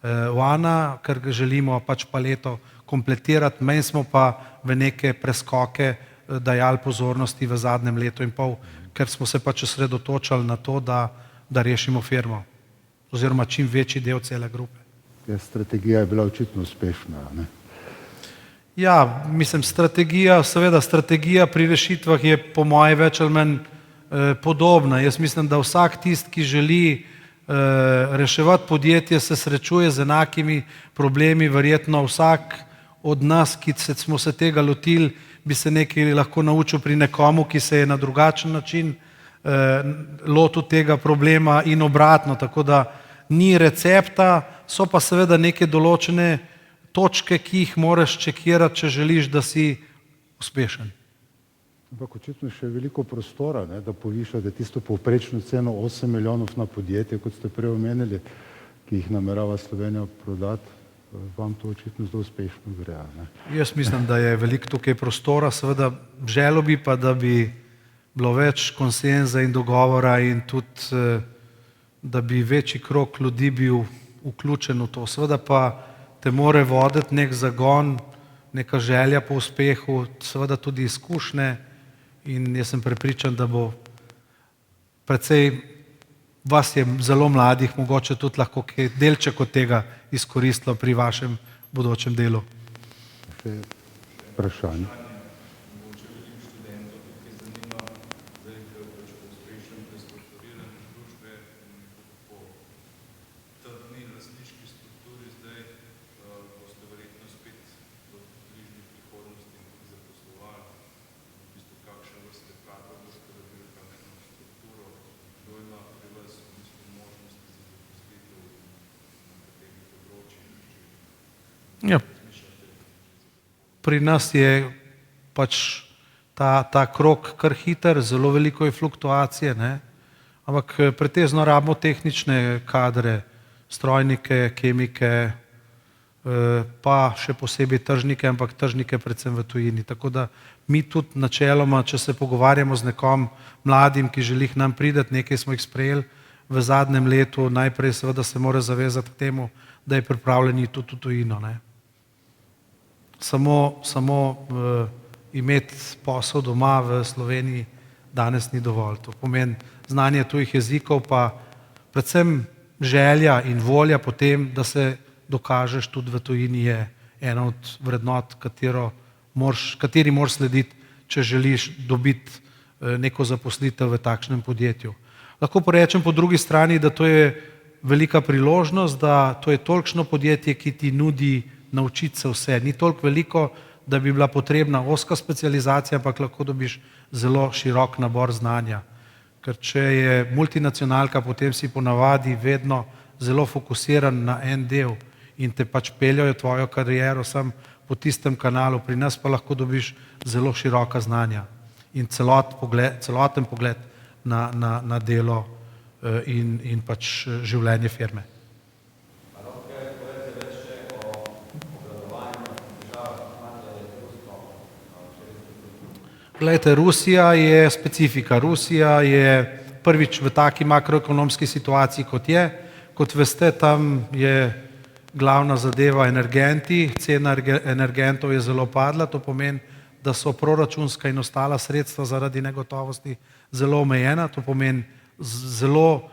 One, ker želimo pač paleto kompletirati. Manj smo pa v neke preskoke dajali pozornosti v zadnjem letu in pol, ker smo se pač osredotočali na to, da rešimo firmo oziroma čim večji del cele grupe. Strategija je bila očitno uspešna, ne? Ja, mislim, strategija pri rešitvah je po moje več ali manj podobna. Jaz mislim, da vsak tist, ki želi reševati podjetje, se srečuje z enakimi problemi. Verjetno vsak od nas, ki smo se tega lotili, bi se nekaj lahko naučil pri nekomu, ki se je na drugačen način lotil tega problema in obratno. Tako da ni recepta, so pa seveda neke določene točke, ki jih moraš čekirati, če želiš, da si uspešen. Ampak očitno še veliko prostora, ne, da povišate tisto povprečno ceno 8 milijonov na podjetje, kot ste prej omenili, ki jih namerava Slovenija prodati. Vam to očitno zelo uspešno gre, ne? Jaz mislim, da je veliko tukaj prostora, seveda želel bi pa, da bi bilo več konsenza in dogovora in tudi, da bi večji krog ljudi bil vključen v to. Seveda pa te more voditi nek zagon, neka želja po uspehu, seveda tudi izkušnje, in jaz sem prepričan, da bo precej, vas je zelo mladih, mogoče tudi lahko kaj delček od tega izkoristilo pri vašem bodočem delu. Še vprašanje. Ja. Pri nas je pač ta krog kar hiter, zelo veliko je fluktuacije, ne? Ampak pretežno rabimo tehnične kadre, strojnike, kemike, pa še posebej tržnike, ampak tržnike predvsem v tujini. Tako da mi tudi načeloma, če se pogovarjamo z nekom mladim, ki želi k nam priti, nekaj smo jih sprejeli v zadnjem letu, najprej seveda se mora zavezati k temu, da je pripravljen tudi v tujino, ne? Samo imeti posel doma v Sloveniji danes ni dovolj. To pomeni znanje tujih jezikov, pa predvsem želja in volja potem, da se dokažeš tudi v tujini, je ena od vrednot, kateri moraš slediti, če želiš dobiti neko zaposlitev v takšnem podjetju. Lahko porečem po drugi strani, da to je velika priložnost, da to je tolikšno podjetje, ki ti nudi naučiti se vse. Ni toliko veliko, da bi bila potrebna ozka specializacija, ampak lahko dobiš zelo širok nabor znanja. Ker če je multinacionalka, potem si ponavadi vedno zelo fokusiran na en del in te pač peljajo tvojo kariero sam po tistem kanalu. Pri nas pa lahko dobiš zelo široka znanja in celoten pogled na delo in pač življenje firme. Glejte, Rusija je specifika. Rusija je prvič v taki makroekonomski situaciji, kot je. Kot veste, tam je glavna zadeva energenti. Cena energentov je zelo padla, to pomeni, da so proračunska in ostala sredstva zaradi negotovosti zelo omejena, to pomeni zelo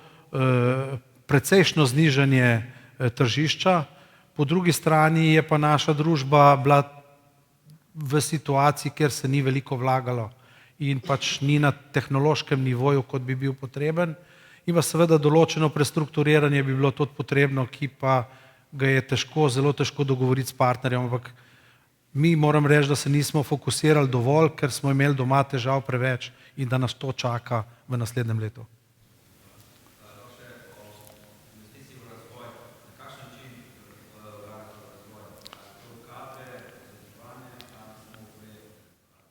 precejšno znižanje tržišča. Po drugi strani je pa naša družba bila v situaciji, kjer se ni veliko vlagalo in pač ni na tehnološkem nivoju, kot bi bil potreben. In pa seveda določeno prestrukturiranje bi bilo tudi potrebno, ki pa ga je težko, zelo težko dogovoriti s partnerjem, ampak mi moram reči, da se nismo fokusirali dovolj, ker smo imeli doma težav preveč in da nas to čaka v naslednjem letu.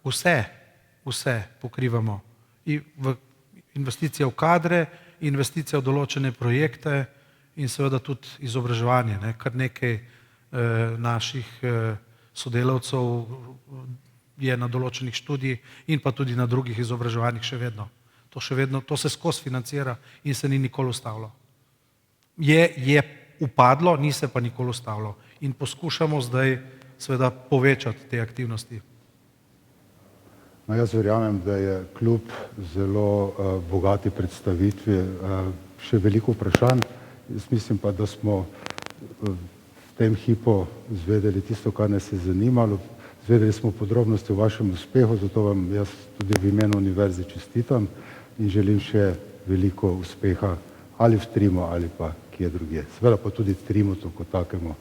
Vse pokrivamo. Investicije v kadre, investicije v določene projekte in seveda tudi izobraževanje. Kar nekaj naših sodelavcev je na določenih študijih in pa tudi na drugih izobraževanjih še vedno. To se skozi financira in se ni nikoli ustavilo. Je upadlo, ni se pa nikoli ustavilo. In poskušamo zdaj seveda povečati te aktivnosti. No, jaz verjamem, da je kljub zelo bogati predstavitvi še veliko vprašanj. Jaz mislim pa, da smo v tem hipu izvedeli tisto, kar nas je zanimalo. Izvedeli smo podrobnosti o vašem uspehu, zato vam jaz tudi v imenu univerze čestitam in želim še veliko uspeha ali v Trimu ali pa kje drugje. Seveda pa tudi Trimutu kot takemu,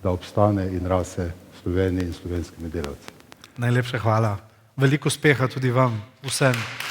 da obstane in rase v Sloveniji in slovenskimi delavci. Najlepša hvala. Veliko uspeha tudi vam, vsem.